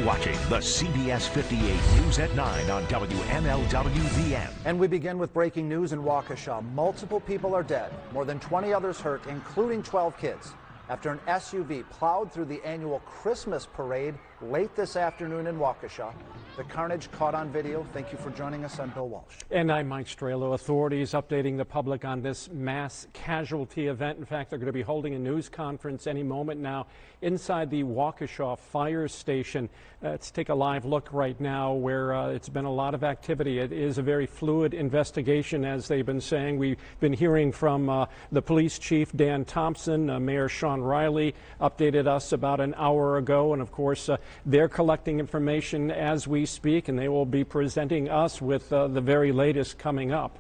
You're watching the CBS 58 News at 9 on WMLW-VM. And we begin with breaking news in Waukesha. Multiple people are dead, more than 20 others hurt, including 12 kids, after an SUV plowed through the annual Christmas parade late this afternoon in Waukesha. The carnage caught on video. Thank you for joining us. I'm Bill Walsh. And I'm Mike Strelo. Authorities updating the public on this mass casualty event. In fact, they're going to be holding a news conference any moment now inside the Waukesha fire station. Let's take a live look right now where it's been a lot of activity. It is a very fluid investigation, as they've been saying. We've been hearing from the police chief, Dan Thompson. Mayor Sean Riley updated us about an hour ago. And of course, they're collecting information as we speak, and they will be presenting us with the very latest coming up.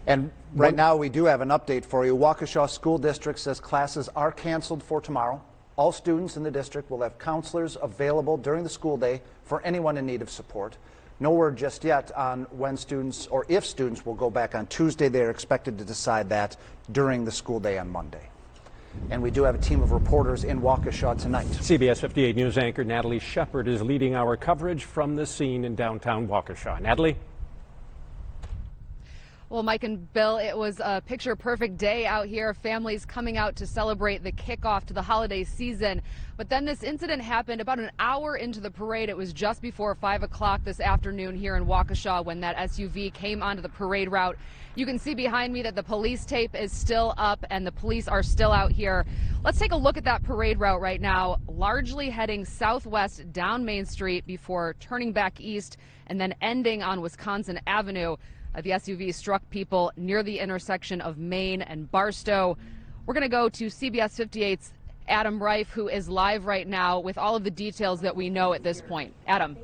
And right now we do have an update for you. Waukesha School District says classes are canceled for tomorrow. All students in the district will have counselors available during the school day for anyone in need of support. No word just yet on when students or if students will go back on Tuesday. They are expected to decide that during the school day on Monday. And we do have a team of reporters in Waukesha tonight. CBS 58 News anchor Natalie Shepard is leading our coverage from the scene in downtown Waukesha. Natalie? Well, Mike and Bill, it was a picture-perfect day out here. Families coming out to celebrate the kickoff to the holiday season. But then this incident happened about an hour into the parade. It was just before 5 o'clock this afternoon here in Waukesha when that SUV came onto the parade route. You can see behind me that the police tape is still up and the police are still out here. Let's take a look at that parade route right now, largely heading southwest down Main Street before turning back east and then ending on Wisconsin Avenue. The SUV struck people near the intersection of Main and Barstow. We're going to go to CBS 58's Adam Reif, who is live right now with all of the details that we know at this point. Adam.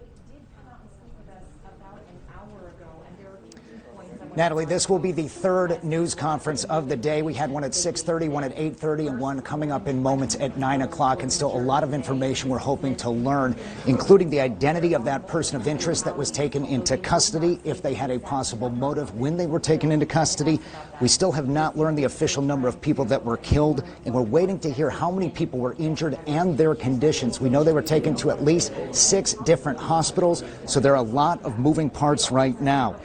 Natalie, this will be the third news conference of the day. We had one at 6:30, one at 8:30, and one coming up in moments at 9 o'clock. And still a lot of information we're hoping to learn, including the identity of that person of interest that was taken into custody, if they had a possible motive when they were taken into custody. We still have not learned the official number of people that were killed, and we're waiting to hear how many people were injured and their conditions. We know they were taken to at least 6 different hospitals, so there are a lot of moving parts right now.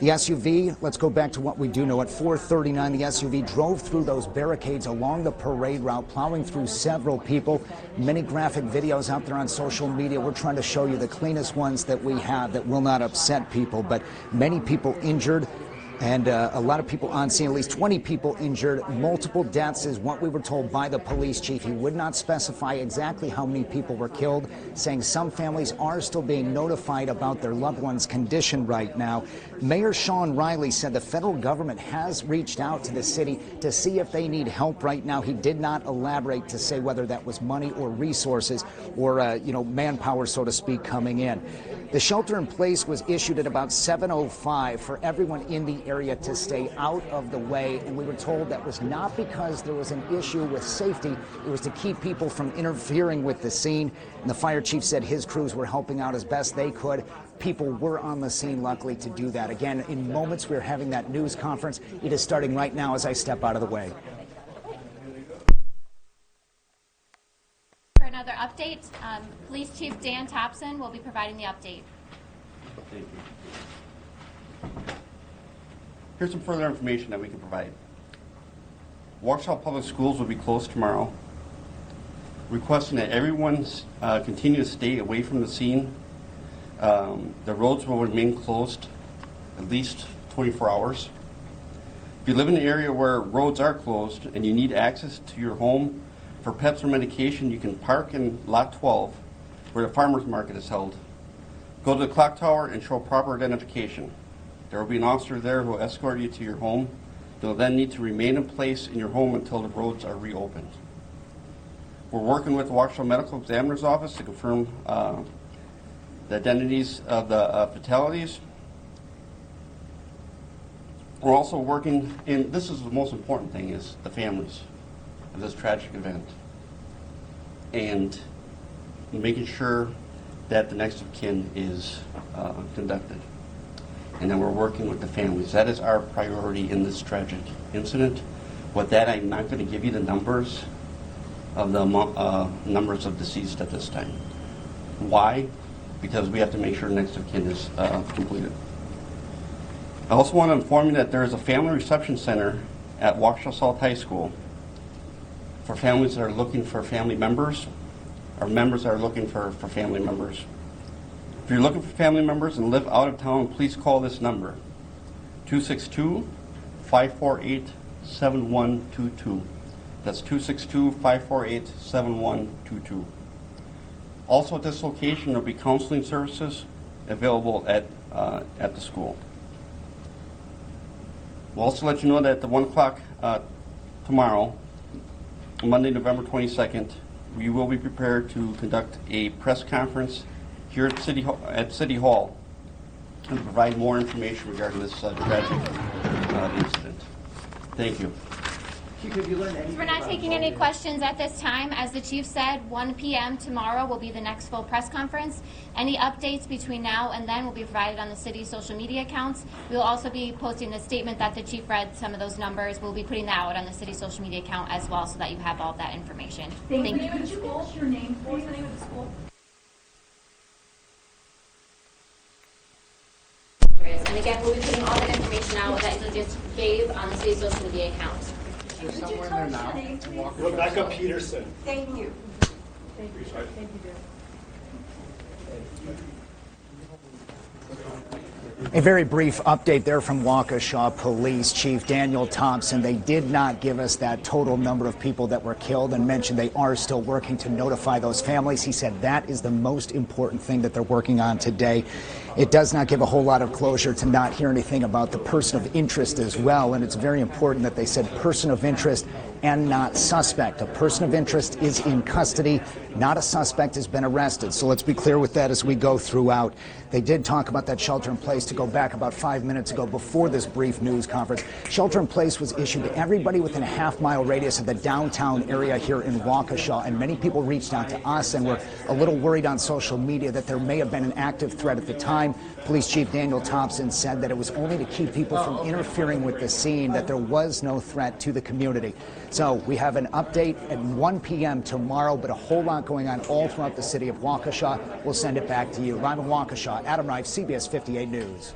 The SUV, let's go back to what we do know. At 4:39, the SUV drove through those barricades along the parade route, plowing through several people. Many graphic videos out there on social media. We're trying to show you the cleanest ones that we have that will not upset people, but many people injured. And a lot of people on scene, at least 20 people injured. Multiple deaths is what we were told by the police chief. He would not specify exactly how many people were killed, saying some families are still being notified about their loved one's condition right now. Mayor Sean Riley said the federal government has reached out to the city to see if they need help right now. He did not elaborate to say whether that was money or resources or, manpower, so to speak, coming in. The shelter in place was issued at about 7:05 for everyone in the area to stay out of the way, and we were told that was not because there was an issue with safety. It was to keep people from interfering with the scene. And the fire chief said his crews were helping out as best they could. People were on the scene, luckily, to do that. Again, in moments we're having that news conference. It is starting right now as I step out of the way. For another update, Police Chief Dan Thompson will be providing the update. Thank you. Here's some further information that we can provide. Waukesha Public Schools will be closed tomorrow, requesting that everyone continue to stay away from the scene. The roads will remain closed at least 24 hours. If you live in an area where roads are closed and you need access to your home for pets or medication, you can park in Lot 12, where the farmers market is held. Go to the clock tower and show proper identification. There will be an officer there who will escort you to your home. You'll then need to remain in place in your home until the roads are reopened. We're working with the Waukesha Medical Examiner's Office to confirm the identities of the fatalities. We're also working, and this is the most important thing, is the families of this tragic event, and making sure that the next of kin is conducted. And then we're working with the families. That is our priority in this tragic incident. With that, I'm not going to give you the numbers of the numbers of deceased at this time. Why? Because we have to make sure next of kin is completed. I also want to inform you that there is a family reception center at Waukesha South High School for families that are looking for family members, or members that are looking for family members. If you're looking for family members and live out of town, please call this number, 262-548-7122. That's 262-548-7122. Also at this location, there will be counseling services available at the school. We'll also let you know that at 1 o'clock tomorrow, Monday, November 22nd, we will be prepared to conduct a press conference here at City Hall and provide more information regarding this tragic incident. Thank you. We're not taking any questions at this time. As the chief said, 1 p.m. tomorrow will be the next full press conference. Any updates between now and then will be provided on the city's social media accounts. We will also be posting the statement that the chief read, some of those numbers. We'll be putting that out on the city's social media account as well, so that you have all of that information. Thank you. Could you give us your name, please? What's the name of the school? And again, we'll be putting all the information out that you just gave on the city's social media account. Could you tell us your name, please? Rebecca Peterson. Thank you. Thank you. Thank you, dear. A very brief update there from Waukesha Police Chief Daniel Thompson. They did not give us that total number of people that were killed and mentioned they are still working to notify those families. He said that is the most important thing that they're working on today. It does not give a whole lot of closure to not hear anything about the person of interest as well, and it's very important that they said person of interest and not suspect. A person of interest is in custody, not a suspect has been arrested. So let's be clear with that as we go throughout. They did talk about that shelter in place to go back about 5 minutes ago before this brief news conference. Shelter in place was issued to everybody within a half-mile radius of the downtown area here in Waukesha, and many people reached out to us and were a little worried on social media that there may have been an active threat at the time. Police Chief Daniel Thompson said that it was only to keep people from interfering with the scene, that there was no threat to the community. So we have an update at 1 p.m. tomorrow, but a whole lot going on all throughout the city of Waukesha. We'll send it back to you. Live in Waukesha, Adam Reif, CBS 58 News.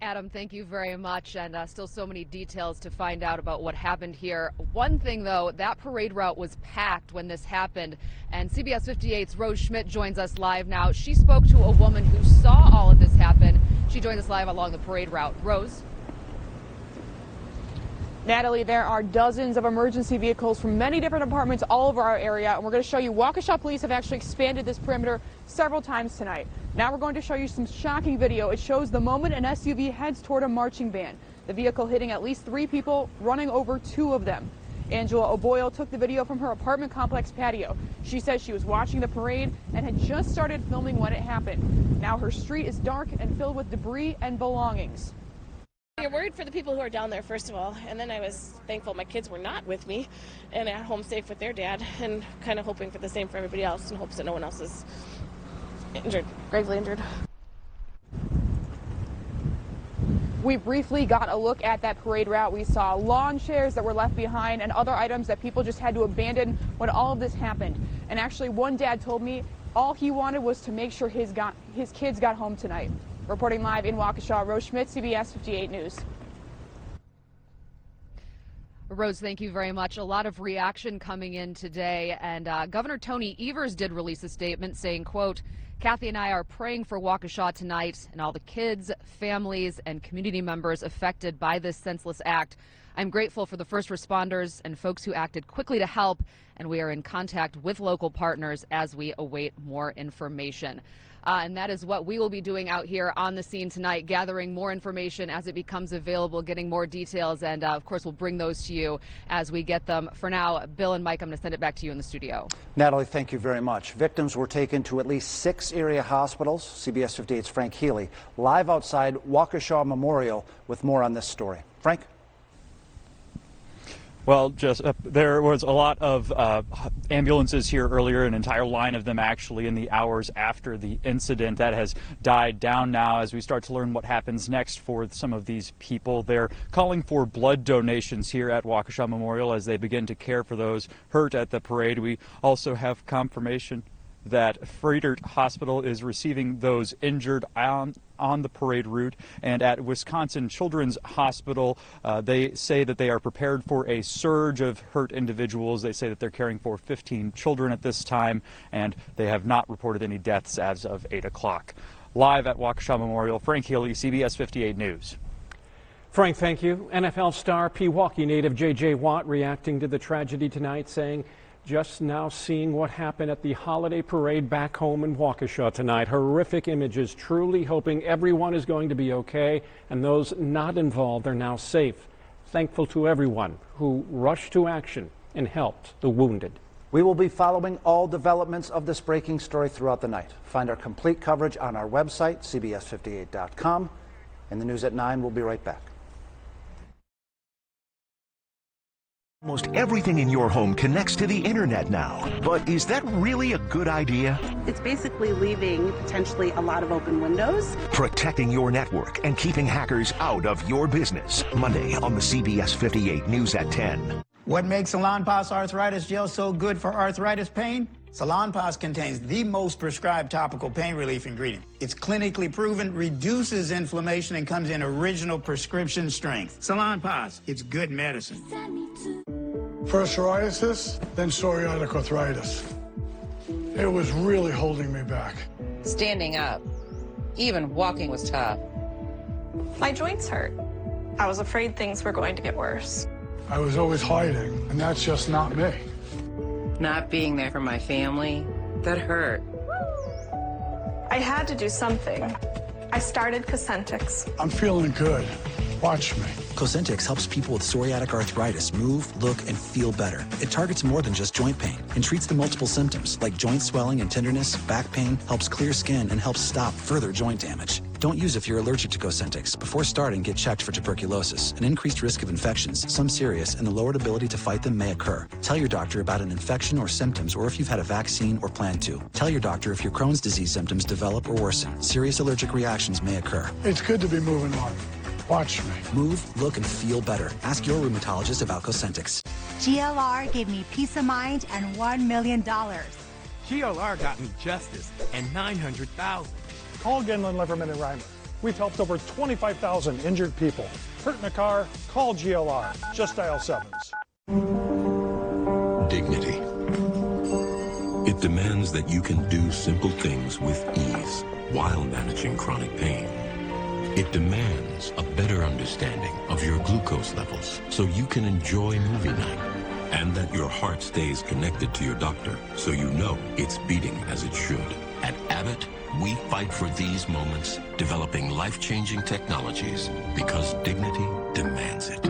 Adam, thank you very much, and still so many details to find out about what happened here. One thing, though, that parade route was packed when this happened, and CBS 58's Rose Schmidt joins us live now. She spoke to a woman who saw all of this happen. She joins us live along the parade route. Rose? Natalie, there are dozens of emergency vehicles from many different departments all over our area, and we're going to show you Waukesha police have actually expanded this perimeter several times tonight. Now we're going to show you some shocking video. It shows the moment an SUV heads toward a marching band. The vehicle hitting at least 3 people, running over 2 of them. Angela O'Boyle took the video from her apartment complex patio. She says she was watching the parade and had just started filming when it happened. Now her street is dark and filled with debris and belongings. You're worried for the people who are down there, first of all, and then I was thankful my kids were not with me and at home safe with their dad, and kind of hoping for the same for everybody else in hopes that no one else is injured, gravely injured. We briefly got a look at that parade route. We saw lawn chairs that were left behind and other items that people just had to abandon when all of this happened. And actually, one dad told me all he wanted was to make sure his kids got home tonight. Reporting live in Waukesha, Rose Schmidt, CBS 58 News. Rose, thank you very much. A lot of reaction coming in today, and Governor Tony Evers did release a statement saying, quote, Kathy and I are praying for Waukesha tonight and all the kids, families, and community members affected by this senseless act. I'm grateful for the first responders and folks who acted quickly to help, and we are in contact with local partners as we await more information. And that is what we will be doing out here on the scene tonight, gathering more information as it becomes available, getting more details, and of course we'll bring those to you as we get them. For now, Bill and Mike, I'm going to send it back to you in the studio. Natalie, thank you very much. Victims were taken to at least 6 area hospitals. CBS 58's Frank Healy live outside Waukesha Memorial with more on this story. Frank? Well, just there was a lot of ambulances here earlier, an entire line of them actually in the hours after the incident. That has died down now as we start to learn what happens next for some of these people. They're calling for blood donations here at Waukesha Memorial as they begin to care for those hurt at the parade. We also have confirmation that Frederick Hospital is receiving those injured on the parade route, and at Wisconsin Children's Hospital, they say that they are prepared for a surge of hurt individuals. They say that they're caring for 15 children at this time, and they have not reported any deaths as of 8 o'clock. Live at Waukesha Memorial, Frank Healy, CBS 58 News. Frank, thank you. NFL star Pewaukee native J.J. Watt reacting to the tragedy tonight, saying, "Just now seeing what happened at the holiday parade back home in Waukesha tonight. Horrific images, truly hoping everyone is going to be okay and those not involved are now safe. Thankful to everyone who rushed to action and helped the wounded." We will be following all developments of this breaking story throughout the night. Find our complete coverage on our website, cbs58.com. And the news at 9 will be right back. Almost everything in your home connects to the internet now. But is that really a good idea? It's basically leaving potentially a lot of open windows. Protecting your network and keeping hackers out of your business. Monday on the CBS 58 News at 10. What makes Salonpas arthritis gel so good for arthritis pain? Salonpas contains the most prescribed topical pain relief ingredient. It's clinically proven, reduces inflammation, and comes in original prescription strength. Salonpas, it's good medicine. First psoriasis, then psoriatic arthritis. It was really holding me back. Standing up, even walking was tough. My joints hurt. I was afraid things were going to get worse. I was always hiding, and that's just not me. Not being there for my family, that hurt. I had to do something. I started Cosentix. I'm feeling good. Watch me. Cosentix helps people with psoriatic arthritis move, look, and feel better. It targets more than just joint pain and treats the multiple symptoms like joint swelling and tenderness, back pain, helps clear skin, and helps stop further joint damage. Don't use if you're allergic to Cosentix. Before starting, get checked for tuberculosis. An increased risk of infections, some serious, and the lowered ability to fight them may occur. Tell your doctor about an infection or symptoms, or if you've had a vaccine or plan to. Tell your doctor if your Crohn's disease symptoms develop or worsen. Serious allergic reactions may occur. It's good to be moving on. Watch me. Move, look, and feel better. Ask your rheumatologist about Cosentix. GLR gave me peace of mind and $1 million. GLR got me justice and $900,000. Call Ginlin, Liverman, and Reimer. We've helped over 25,000 injured people. Hurt in a car? Call GLR. Just dial 7s. Dignity. It demands that you can do simple things with ease while managing chronic pain. It demands a better understanding of your glucose levels so you can enjoy movie night, and that your heart stays connected to your doctor so you know it's beating as it should. At Abbott, we fight for these moments, developing life-changing technologies because dignity demands it.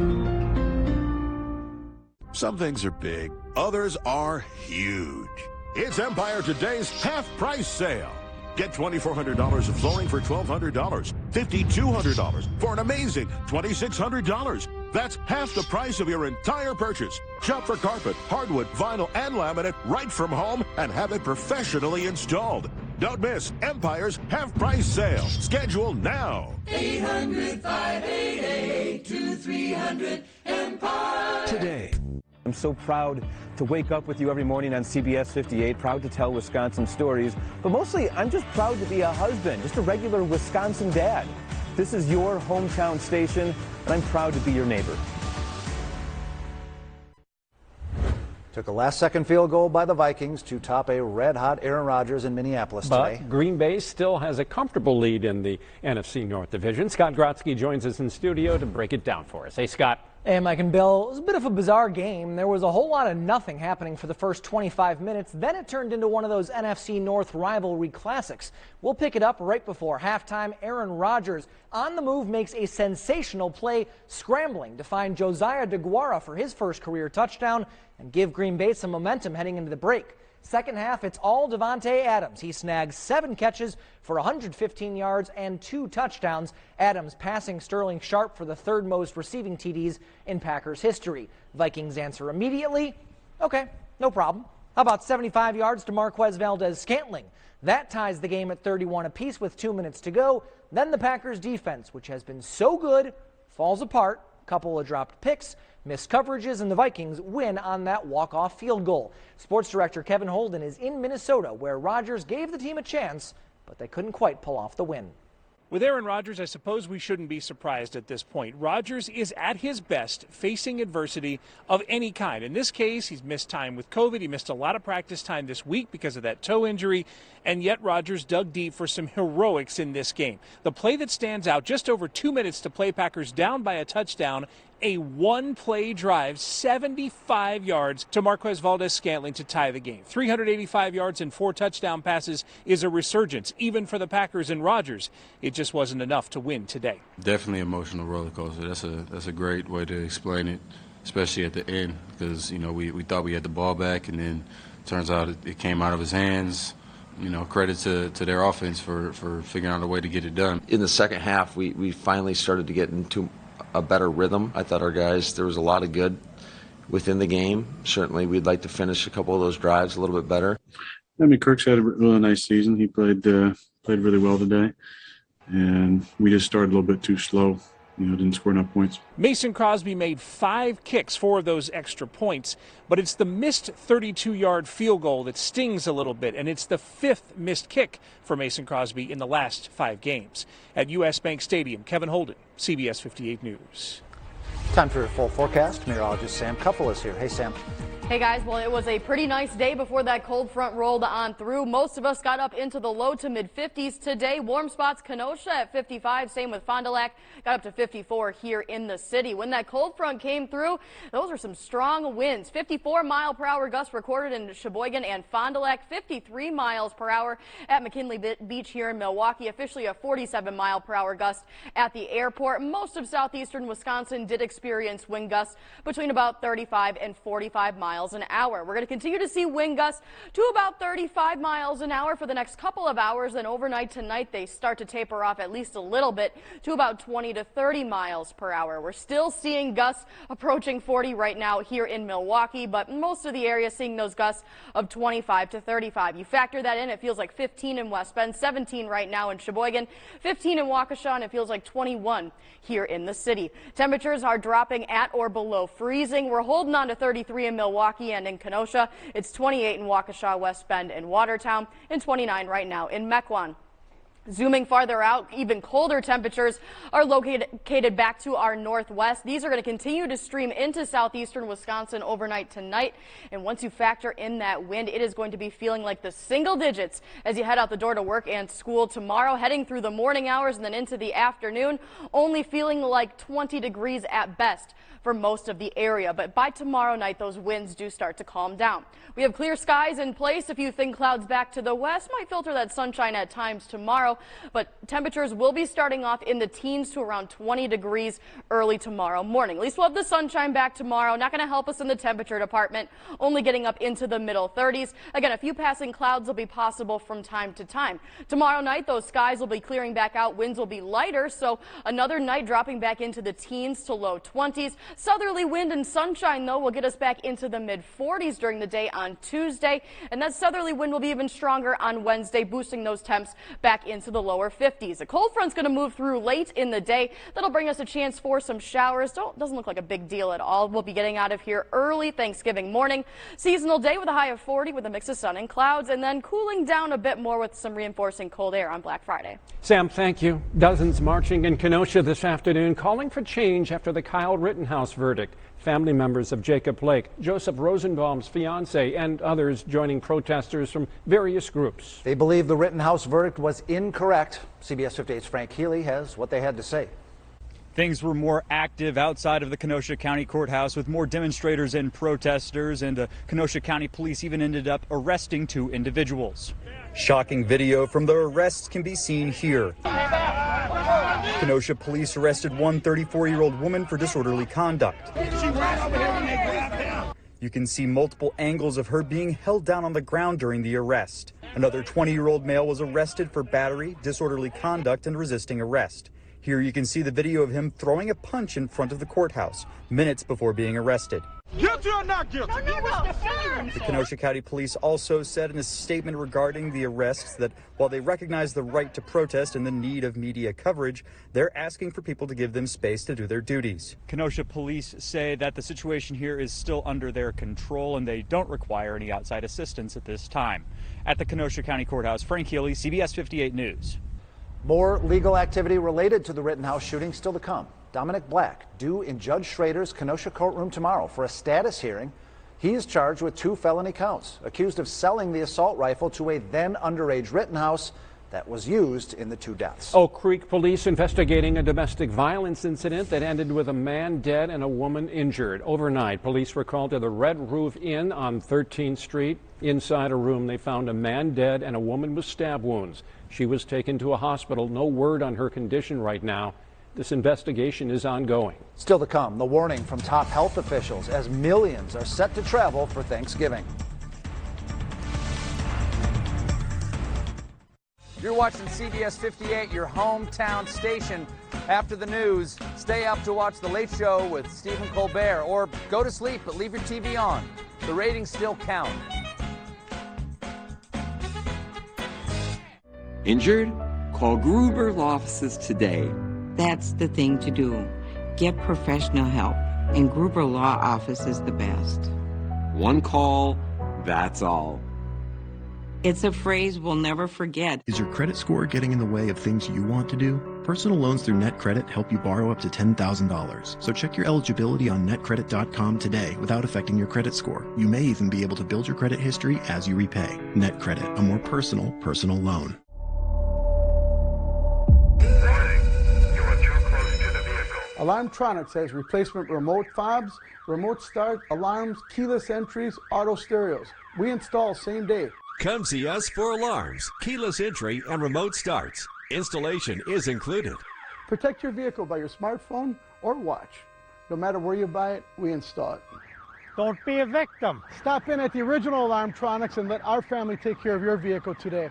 Some things are big, others are huge. It's Empire Today's half-price sale. Get $2,400 of flooring for $1,200, $5,200 for an amazing $2,600. That's half the price of your entire purchase. Shop for carpet, hardwood, vinyl, and laminate right from home and have it professionally installed. Don't miss Empire's half-price sale. Schedule now. 800-588-2300 Empire. Today. I'm so proud to wake up with you every morning on CBS 58, proud to tell Wisconsin stories, but mostly I'm just proud to be a husband, just a regular Wisconsin dad. This is your hometown station, and I'm proud to be your neighbor. Took a last-second field goal by the Vikings to top a red-hot Aaron Rodgers in Minneapolis today. But Green Bay still has a comfortable lead in the NFC North Division. Scott Grotzky joins us in studio to break it down for us. Hey, Scott. Hey, Mike and Bill, it was a bit of a bizarre game. There was a whole lot of nothing happening for the first 25 minutes. Then it turned into one of those NFC North rivalry classics. We'll pick it up right before halftime. Aaron Rodgers on the move makes a sensational play, scrambling to find Josiah DeGuara for his first career touchdown and give Green Bay some momentum heading into the break. Second half, it's all Davante Adams. He snags 7 catches for 115 yards and 2 touchdowns. Adams passing Sterling Sharp for the 3rd most receiving TDs in Packers history. Vikings answer immediately. Okay, no problem. How about 75 yards to Marquez Valdez-Scantling? That ties the game at 31 apiece with 2 minutes to go. Then the Packers defense, which has been so good, falls apart. Couple of dropped picks, missed coverages, and the Vikings win on that walk-off field goal. Sports director Kevin Holden is in Minnesota, where Rodgers gave the team a chance, but they couldn't quite pull off the win. With Aaron Rodgers, I suppose we shouldn't be surprised at this point. Rodgers is at his best facing adversity of any kind. In this case, he's missed time with COVID. He missed a lot of practice time this week because of that toe injury, and yet Rodgers dug deep for some heroics in this game. The play that stands out, just over 2 minutes to play, Packers down by a touchdown, a one-play drive, 75 yards to Marquez Valdez-Scantling to tie the game. 385 yards and 4 touchdown passes is a resurgence, even for the Packers and Rodgers. It just wasn't enough to win today. Definitely emotional roller coaster. That's a great way to explain it, especially at the end, because we thought we had the ball back, and then turns out it came out of his hands. Credit to their offense for figuring out a way to get it done. In the second half, we finally started to get into a better rhythm. I thought there was a lot of good within the game. Certainly, we'd like to finish a couple of those drives a little bit better. Kirk's had a really nice season. He played really well today, and we just started a little bit too slow. Didn't score enough points. Mason Crosby made 5 kicks, 4 of those extra points, but it's the missed 32-yard field goal that stings a little bit, and it's the 5th missed kick for Mason Crosby in the last 5 games. At U.S. Bank Stadium, Kevin Holden, CBS 58 News. Time for your full forecast. Meteorologist Sam Kuffel is here. Hey, Sam. Hey guys, well, it was a pretty nice day before that cold front rolled on through. Most of us got up into the low to mid 50s today. Warm spots, Kenosha at 55, same with Fond du Lac, got up to 54 here in the city. When that cold front came through, those are some strong winds. 54-mile-per-hour gusts recorded in Sheboygan and Fond du Lac, 53 miles per hour at McKinley Beach here in Milwaukee, officially a 47-mile-per-hour gust at the airport. Most of southeastern Wisconsin did experience wind gusts between about 35 and 45 miles an hour. We're going to continue to see wind gusts to about 35 miles an hour for the next couple of hours, and overnight tonight they start to taper off at least a little bit to about 20 to 30 miles per hour. We're still seeing gusts approaching 40 right now here in Milwaukee, but most of the area seeing those gusts of 25 to 35. You factor that in, it feels like 15 in West Bend, 17 right now in Sheboygan, 15 in Waukesha, and it feels like 21 here in the city. Temperatures are dropping at or below freezing. We're holding on to 33 in Milwaukee and in Kenosha. It's 28 in Waukesha, West Bend, and Watertown, and 29 right now in Mequon. Zooming farther out, even colder temperatures are located back to our northwest. These are going to continue to stream into southeastern Wisconsin overnight tonight. And once you factor in that wind, it is going to be feeling like the single digits as you head out the door to work and school tomorrow, heading through the morning hours and then into the afternoon, only feeling like 20 degrees at best for most of the area. But by tomorrow night, those winds do start to calm down. We have clear skies in place. A few thin clouds back to the west might filter that sunshine at times tomorrow, but temperatures will be starting off in the teens to around 20 degrees early tomorrow morning. At least we'll have the sunshine back tomorrow. Not going to help us in the temperature department, only getting up into the middle 30s. Again, a few passing clouds will be possible from time to time. Tomorrow night, those skies will be clearing back out. Winds will be lighter, so another night dropping back into the teens to low 20s. Southerly wind and sunshine, though, will get us back into the mid 40s during the day on Tuesday, and that southerly wind will be even stronger on Wednesday, boosting those temps back into the lower 50s. A cold front's going to move through late in the day. That'll bring us a chance for some showers. Doesn't look like a big deal at all. We'll be getting out of here early Thanksgiving morning. Seasonal day with a high of 40 with a mix of sun and clouds, and then cooling down a bit more with some reinforcing cold air on Black Friday. Sam, thank you. Dozens marching in Kenosha this afternoon, calling for change after the Kyle Rittenhouse verdict. Family members of Jacob Blake, Joseph Rosenbaum's fiance, and others joining protesters from various groups. They believe the Rittenhouse verdict was incorrect. CBS 58's Frank Healy has what they had to say. Things were more active outside of the Kenosha County Courthouse with more demonstrators and protesters, and the Kenosha County Police even ended up arresting 2 individuals. Shocking video from the arrests can be seen here. Kenosha police arrested one 34-year-old woman for disorderly conduct. You can see multiple angles of her being held down on the ground during the arrest. Another 20-year-old male was arrested for battery, disorderly conduct, and resisting arrest. Here you can see the video of him throwing a punch in front of the courthouse minutes before being arrested. Guilty or not guilty? The Kenosha County Police also said in a statement regarding the arrests that while they recognize the right to protest and the need of media coverage, they're asking for people to give them space to do their duties. Kenosha Police say that the situation here is still under their control and they don't require any outside assistance at this time. At the Kenosha County Courthouse, Frank Healy, CBS 58 News. More legal activity related to the Rittenhouse shooting still to come. Dominic Black due in Judge Schrader's Kenosha courtroom tomorrow for a status hearing. He is charged with 2 felony counts, accused of selling the assault rifle to a then underage Rittenhouse that was used in the 2 deaths. Oak Creek police investigating a domestic violence incident that ended with a man dead and a woman injured. Overnight, police were called to the Red Roof Inn on 13th Street. Inside a room, they found a man dead and a woman with stab wounds. She was taken to a hospital. No word on her condition right now. This investigation is ongoing. Still to come, the warning from top health officials as millions are set to travel for Thanksgiving. You're watching CBS 58, your hometown station. After the news, stay up to watch The Late Show with Stephen Colbert, or go to sleep but leave your TV on. The ratings still count. Injured? Call Gruber Law Offices today. That's the thing to do. Get professional help, and Gruber Law Office is the best. One call, that's all. It's a phrase we'll never forget. Is your credit score getting in the way of things you want to do? Personal loans through NetCredit help you borrow up to $10,000. So check your eligibility on netcredit.com today without affecting your credit score. You may even be able to build your credit history as you repay. NetCredit, a more personal loan. Alarmtronics has replacement remote fobs, remote start, alarms, keyless entries, auto stereos. We install same day. Come see us for alarms, keyless entry, and remote starts. Installation is included. Protect your vehicle by your smartphone or watch. No matter where you buy it, we install it. Don't be a victim. Stop in at the original Alarmtronics and let our family take care of your vehicle today.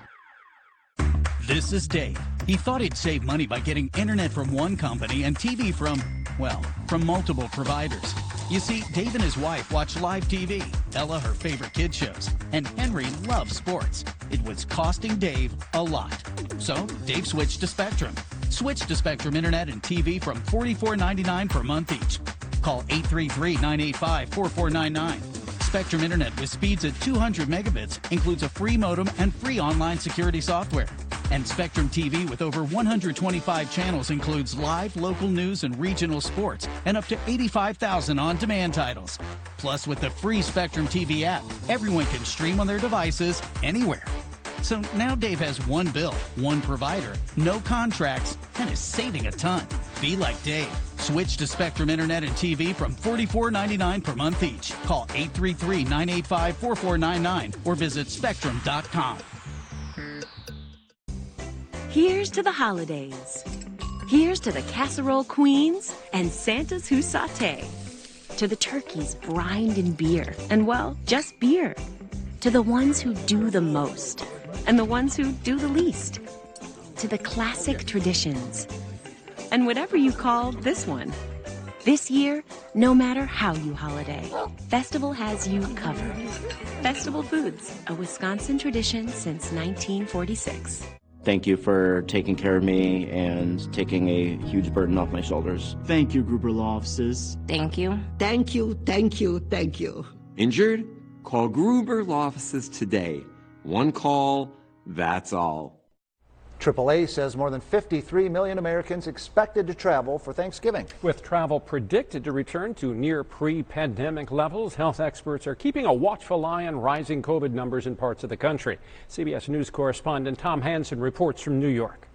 This is Dave. He thought he'd save money by getting internet from one company and TV from multiple providers. You see, Dave and his wife watch live TV, Ella her favorite kid shows, and Henry loves sports. It was costing Dave a lot. So Dave switched to Spectrum. Switch to Spectrum Internet and TV from $44.99 per month each. Call 833-985-4499. Spectrum Internet with speeds at 200 megabits includes a free modem and free online security software. And Spectrum TV with over 125 channels includes live local news and regional sports and up to 85,000 on-demand titles. Plus, with the free Spectrum TV app, everyone can stream on their devices anywhere. So now Dave has one bill, one provider, no contracts, and is saving a ton. Be like Dave. Switch to Spectrum Internet and TV from $44.99 per month each. Call 833-985-4499 or visit spectrum.com. Here's to the holidays. Here's to the casserole queens and Santas who saute. To the turkeys brined in beer, and well, just beer. To the ones who do the most, and the ones who do the least. To the classic traditions, and whatever you call this one. This year, no matter how you holiday, Festival has you covered. Festival Foods, a Wisconsin tradition since 1946. Thank you for taking care of me and taking a huge burden off my shoulders. Thank you, Gruber Law Offices. Thank you. Thank you, thank you, thank you. Injured? Call Gruber Law Offices today. One call, that's all. AAA says more than 53 million Americans expected to travel for Thanksgiving. With travel predicted to return to near pre-pandemic levels, health experts are keeping a watchful eye on rising COVID numbers in parts of the country. CBS News correspondent Tom Hansen reports from New York.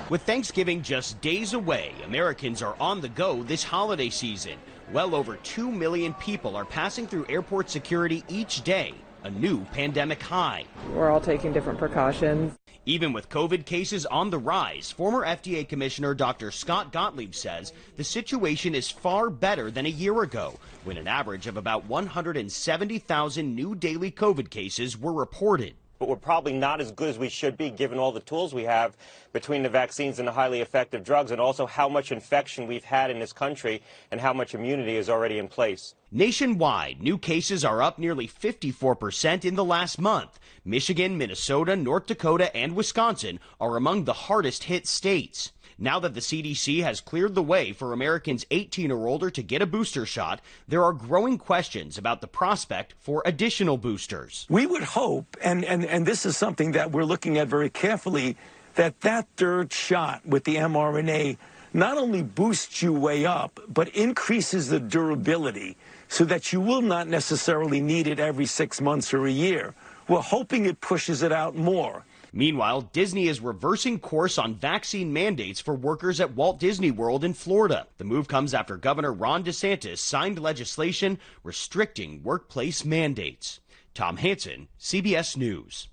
With Thanksgiving just days away, Americans are on the go this holiday season. Well over 2 million people are passing through airport security each day, a new pandemic high. We're all taking different precautions. Even with COVID cases on the rise, former FDA Commissioner Dr. Scott Gottlieb says the situation is far better than a year ago, when an average of about 170,000 new daily COVID cases were reported. But we're probably not as good as we should be, given all the tools we have between the vaccines and the highly effective drugs, and also how much infection we've had in this country and how much immunity is already in place. Nationwide, new cases are up nearly 54% in the last month. Michigan, Minnesota, North Dakota, and Wisconsin are among the hardest hit states. Now that the CDC has cleared the way for Americans 18 or older to get a booster shot, there are growing questions about the prospect for additional boosters. We would hope, and this is something that we're looking at very carefully, that third shot with the mRNA not only boosts you way up, but increases the durability so that you will not necessarily need it every 6 months or a year. We're hoping it pushes it out more. Meanwhile, Disney is reversing course on vaccine mandates for workers at Walt Disney World in Florida. The move comes after Governor Ron DeSantis signed legislation restricting workplace mandates. Tom Hansen, CBS News.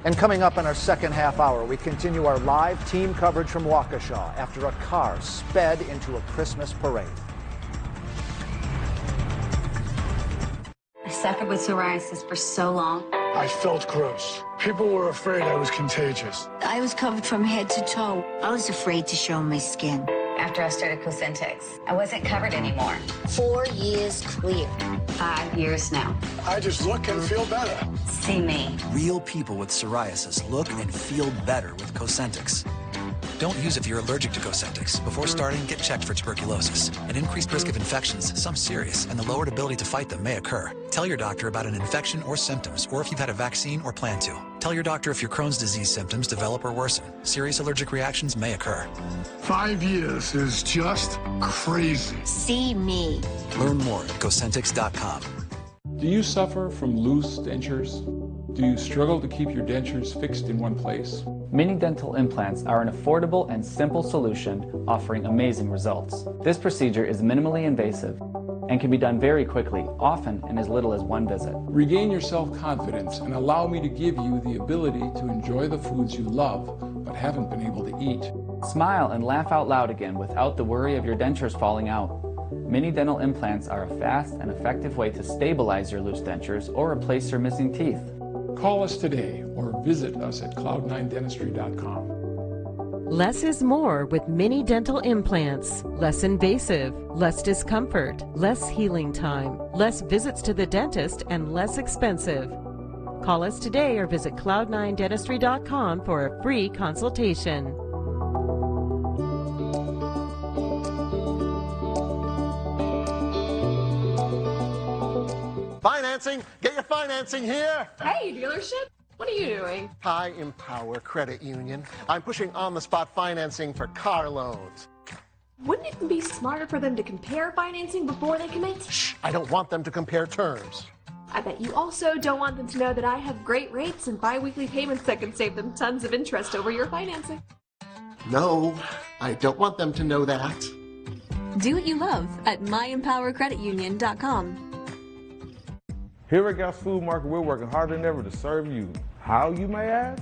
And coming up in our second half hour, we continue our live team coverage from Waukesha after a car sped into a Christmas parade. I suffered with psoriasis for so long. I felt gross. People were afraid I was contagious. I was covered from head to toe. I was afraid to show my skin. After I started Cosentyx, I wasn't covered anymore. 4 years clear. 5 years now. I just look and feel better. See me. Real people with psoriasis look and feel better with Cosentyx. Don't use if you're allergic to Cosentyx. Before starting, get checked for tuberculosis. An increased risk of infections, some serious, and the lowered ability to fight them may occur. Tell your doctor about an infection or symptoms, or if you've had a vaccine or plan to. Tell your doctor if your Crohn's disease symptoms develop or worsen. Serious allergic reactions may occur. 5 years is just crazy. See me. Learn more at Cosentyx.com. Do you suffer from loose dentures? Do you struggle to keep your dentures fixed in one place? Mini dental implants are an affordable and simple solution offering amazing results. This procedure is minimally invasive and can be done very quickly, often in as little as 1 visit. Regain your self-confidence and allow me to give you the ability to enjoy the foods you love but haven't been able to eat. Smile and laugh out loud again without the worry of your dentures falling out. Mini dental implants are a fast and effective way to stabilize your loose dentures or replace your missing teeth. Call us today or visit us at cloud9dentistry.com. Less is more with mini dental implants. Less invasive, less discomfort, less healing time, less visits to the dentist, and less expensive. Call us today or visit cloud9dentistry.com for a free consultation. Financing, get your financing here. Hey, dealership, what are you doing? Hi Empower Credit Union. I'm pushing on-the-spot financing for car loans. Wouldn't it be smarter for them to compare financing before they commit? Shh, I don't want them to compare terms. I bet you also don't want them to know that I have great rates and bi-weekly payments that can save them tons of interest over your financing. No, I don't want them to know that. Do what you love at myempowercreditunion.com. Here at Gals Food Market, we're working harder than ever to serve you. How, you may ask?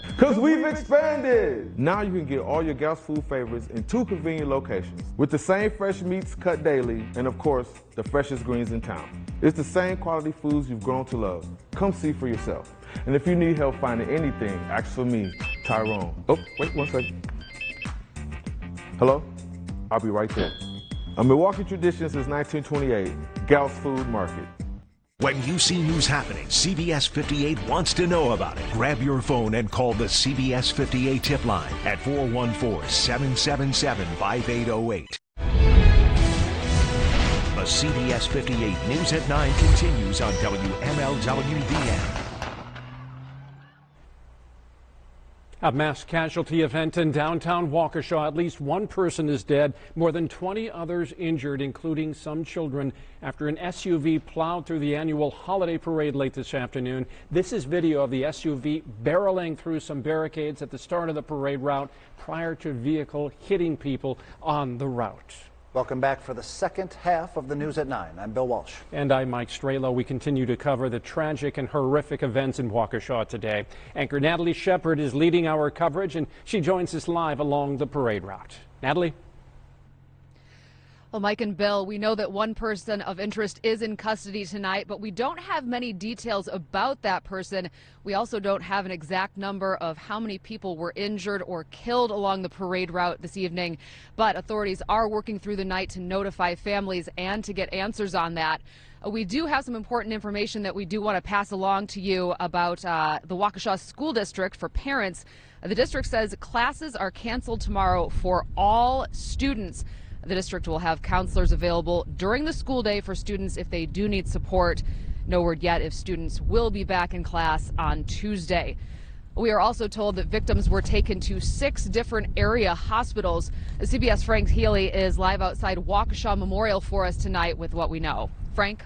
Because we've expanded! Now you can get all your Gals Food favorites in 2 convenient locations with the same fresh meats cut daily and, of course, the freshest greens in town. It's the same quality foods you've grown to love. Come see for yourself. And if you need help finding anything, ask for me, Tyrone. Oh, wait 1 second. Hello? I'll be right there. A Milwaukee tradition since 1928, Gals Food Market. When you see news happening, CBS 58 wants to know about it. Grab your phone and call the CBS 58 tip line at 414-777-5808. The CBS 58 News at 9 continues on WMLW-VM. A mass casualty event in downtown Waukesha. At least 1 person is dead, more than 20 others injured, including some children, after an SUV plowed through the annual holiday parade late this afternoon. This is video of the SUV barreling through some barricades at the start of the parade route prior to vehicle hitting people on the route. Welcome back for the second half of the News at 9. I'm Bill Walsh. And I'm Mike Strelo. We continue to cover the tragic and horrific events in Waukesha today. Anchor Natalie Shepard is leading our coverage, and she joins us live along the parade route. Natalie? Well, Mike and Bill, we know that one person of interest is in custody tonight, but we don't have many details about that person. We also don't have an exact number of how many people were injured or killed along the parade route this evening, but authorities are working through the night to notify families and to get answers on that. We do have some important information that we do want to pass along to you about the Waukesha School District for parents. The district says classes are canceled tomorrow for all students. The district will have counselors available during the school day for students if they do need support. No word yet if students will be back in class on Tuesday. We are also told that victims were taken to 6 different area hospitals. CBS Frank Healy is live outside Waukesha Memorial for us tonight with what we know. Frank?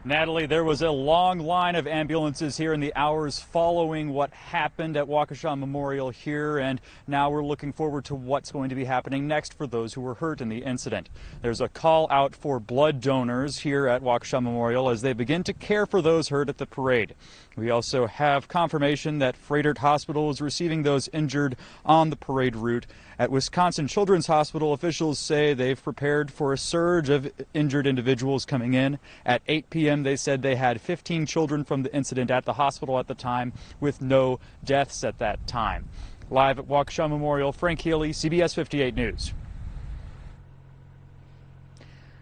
Natalie, there was a long line of ambulances here in the hours following what happened at Waukesha Memorial here, and now we're looking forward to what's going to be happening next for those who were hurt in the incident. There's a call out for blood donors here at Waukesha Memorial as they begin to care for those hurt at the parade. We also have confirmation that Froedtert Hospital is receiving those injured on the parade route. At Wisconsin Children's Hospital, officials say they've prepared for a surge of injured individuals coming in. At 8 p.m., they said they had 15 children from the incident at the hospital at the time, with no deaths at that time. Live at Waukesha Memorial, Frank Healy, CBS 58 News.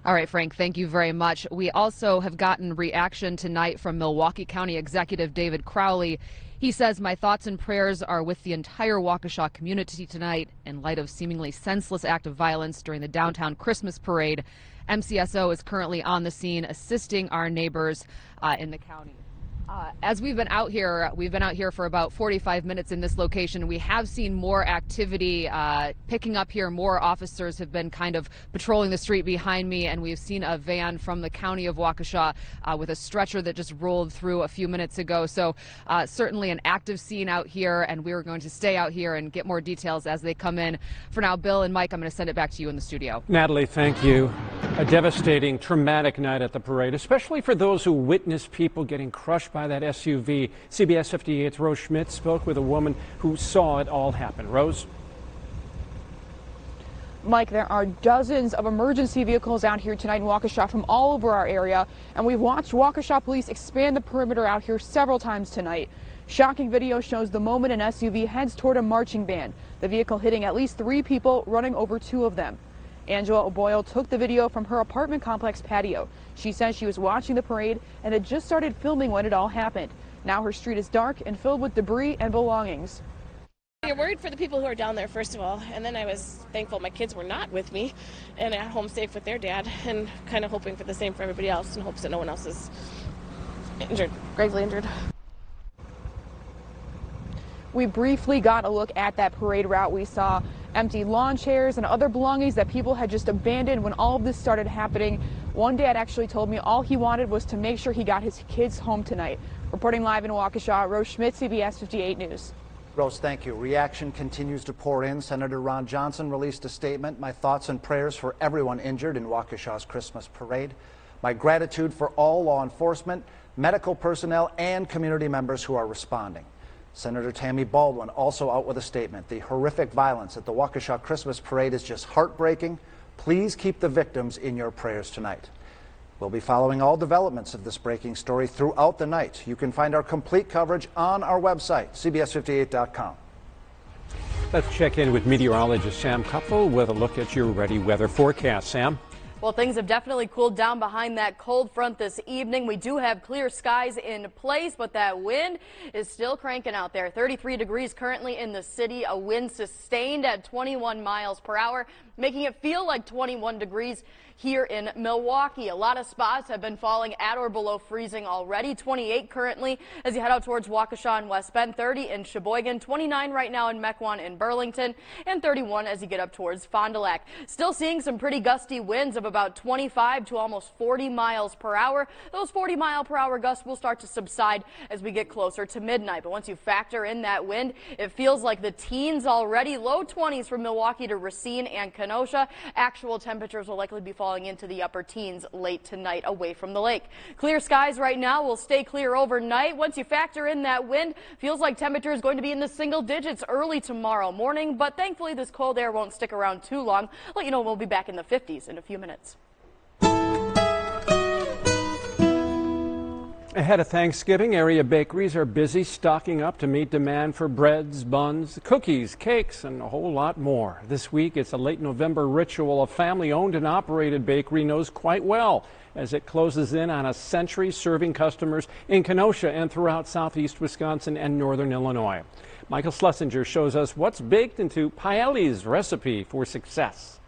All right, Frank, thank you very much. We also have gotten reaction tonight from Milwaukee County Executive David Crowley. He says, "My thoughts and prayers are with the entire Waukesha community tonight in light of seemingly senseless act of violence during the downtown Christmas parade. MCSO is currently on the scene assisting our neighbors in the county." As we've been out here for about 45 minutes in this location. We have seen more activity picking up here. More officers have been kind of patrolling the street behind me, and we've seen a van from the county of Waukesha with a stretcher that just rolled through a few minutes ago. So certainly an active scene out here, and we're going to stay out here and get more details as they come in. For now, Bill and Mike, I'm going to send it back to you in the studio. Natalie, thank you. A devastating, traumatic night at the parade, especially for those who witnessed people getting crushed by that SUV. CBS 58's Rose Schmidt spoke with a woman who saw it all happen. Rose? Mike, there are dozens of emergency vehicles out here tonight in Waukesha from all over our area, and we've watched Waukesha police expand the perimeter out here several times tonight. Shocking video shows the moment an SUV heads toward a marching band, the vehicle hitting at least 3 people, running over 2 of them. Angela O'Boyle took the video from her apartment complex patio. She says she was watching the parade and had just started filming when it all happened. Now her street is dark and filled with debris and belongings. You're worried for the people who are down there, first of all, and then I was thankful my kids were not with me and at home safe with their dad, and kind of hoping for the same for everybody else in hopes that no one else is injured, gravely injured. We briefly got a look at that parade route. We saw empty lawn chairs and other belongings that people had just abandoned when all of this started happening. One dad actually told me all he wanted was to make sure he got his kids home tonight. Reporting live in Waukesha, Rose Schmidt, CBS 58 News. Rose, thank you. Reaction continues to pour in. Senator Ron Johnson released a statement. "My thoughts and prayers for everyone injured in Waukesha's Christmas parade. My gratitude for all law enforcement, medical personnel, and community members who are responding." Senator Tammy Baldwin also out with a statement. "The horrific violence at the Waukesha Christmas parade is just heartbreaking. Please keep the victims in your prayers tonight." We'll be following all developments of this breaking story throughout the night. You can find our complete coverage on our website, cbs58.com. Let's check in with meteorologist Sam Kupfel with a look at your ready weather forecast. Sam? Well, things have definitely cooled down behind that cold front this evening. We do have clear skies in place, but that wind is still cranking out there. 33 degrees currently in the city, a wind sustained at 21 miles per hour, making it feel like 21 degrees here in Milwaukee. A lot of spots have been falling at or below freezing already. 28 currently as you head out towards Waukesha and West Bend, 30 in Sheboygan, 29 right now in Mequon and Burlington, and 31 as you get up towards Fond du Lac. Still seeing some pretty gusty winds of about 25 to almost 40 miles per hour. Those 40-mile-per-hour gusts will start to subside as we get closer to midnight. But once you factor in that wind, it feels like the teens already. Low 20s from Milwaukee to Racine and Kenosha. Actual temperatures will likely be falling into the upper teens late tonight away from the lake. Clear skies right now will stay clear overnight. Once you factor in that wind, feels like temperature is going to be in the single digits early tomorrow morning. But thankfully, this cold air won't stick around too long. I'll let you know we'll be back in the 50s in a few minutes. Ahead of Thanksgiving, area bakeries are busy stocking up to meet demand for breads, buns, cookies, cakes, and a whole lot more. This week, it's a late November ritual a family-owned and operated bakery knows quite well as it closes in on a century serving customers in Kenosha and throughout southeast Wisconsin and northern Illinois. Michael Schlesinger shows us what's baked into Paelli's recipe for success.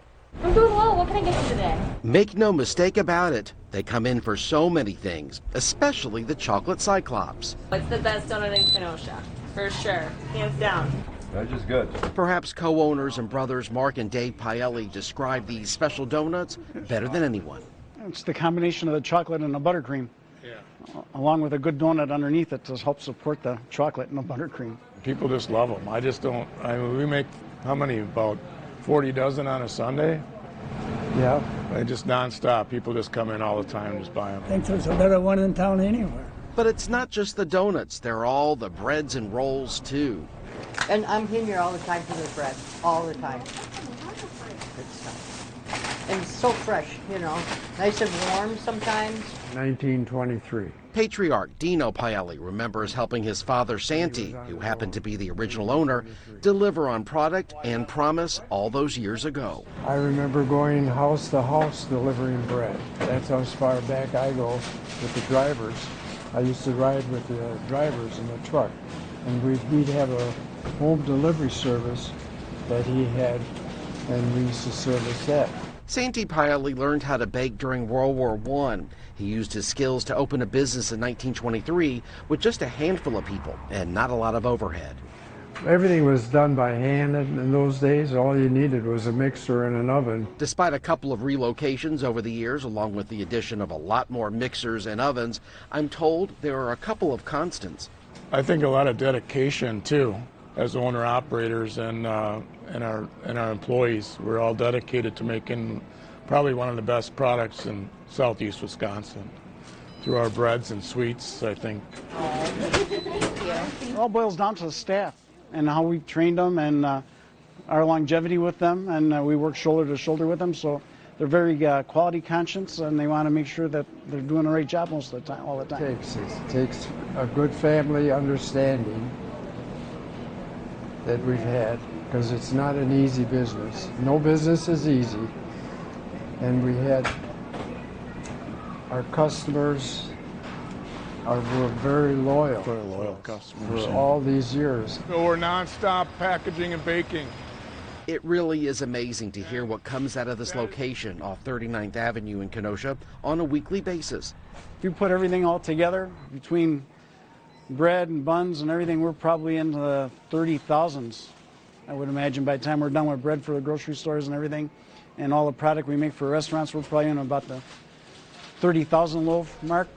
I'm doing well. What can I get you today? Make no mistake about it, they come in for so many things, especially the chocolate cyclops. It's the best donut in Kenosha, for sure, hands down. That's just good. Perhaps co-owners and brothers Mark and Dave Paelli describe these special donuts better than anyone. It's the combination of the chocolate and the buttercream, along with a good donut underneath it to help support the chocolate and the buttercream. People just love them. I just don't, we make, how many, about 40 dozen on a Sunday? Yeah. Just nonstop. People just come in all the time and just buy them. I think there's a better one in town anywhere. But it's not just the donuts. They're all the breads and rolls, too. And I'm in here all the time for the bread, all the time. Good stuff. And it's so fresh, you know, nice and warm sometimes. 1923. Patriarch Dino Paelli remembers helping his father Santi, who happened to be the original owner, deliver on product and promise all those years ago. I remember going house to house delivering bread. That's how far back I go with the drivers. I used to ride with the drivers in the truck, and we'd have a home delivery service that he had, and we used to service that. Santi Paelli learned how to bake during World War I. He used his skills to open a business in 1923 with just a handful of people and not a lot of overhead. Everything was done by hand in those days. All you needed was a mixer and an oven. Despite a couple of relocations over the years, along with the addition of a lot more mixers and ovens, I'm told there are a couple of constants. I think a lot of dedication, too, as owner-operators and our employees. We're all dedicated to making probably one of the best products in southeast Wisconsin through our breads and sweets, I think. It all boils down to the staff and how we trained them and our longevity with them, and we work shoulder to shoulder with them, so they're very quality conscious, and they want to make sure that they're doing the right job most of the time, all the time. It takes a good family understanding that we've had, because it's not an easy business. No business is easy. And we had our customers were very loyal. Very loyal customers. For all these years. So we're nonstop packaging and baking. It really is amazing to hear what comes out of this location off 39th Avenue in Kenosha on a weekly basis. If you put everything all together, between bread and buns and everything, we're probably into the 30,000s. I would imagine by the time we're done with bread for the grocery stores and everything, and all the product we make for restaurants, we're probably in about the 30,000 loaf mark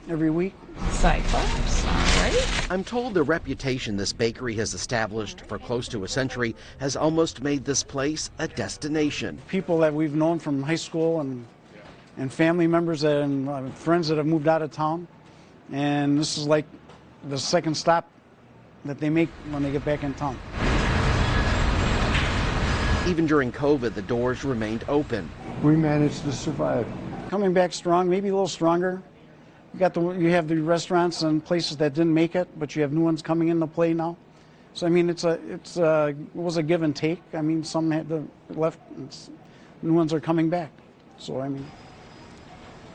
every week. Cyclops, all right. I'm told the reputation this bakery has established for close to a century has almost made this place a destination. People that we've known from high school and family members and friends that have moved out of town, and this is like the second stop that they make when they get back in town. Even during COVID, the doors remained open. We managed to survive. Coming back strong, maybe a little stronger. You have the restaurants and places that didn't make it, but you have new ones coming into play now. So I mean, it was a give and take. I mean, some had left, new ones are coming back. So I mean,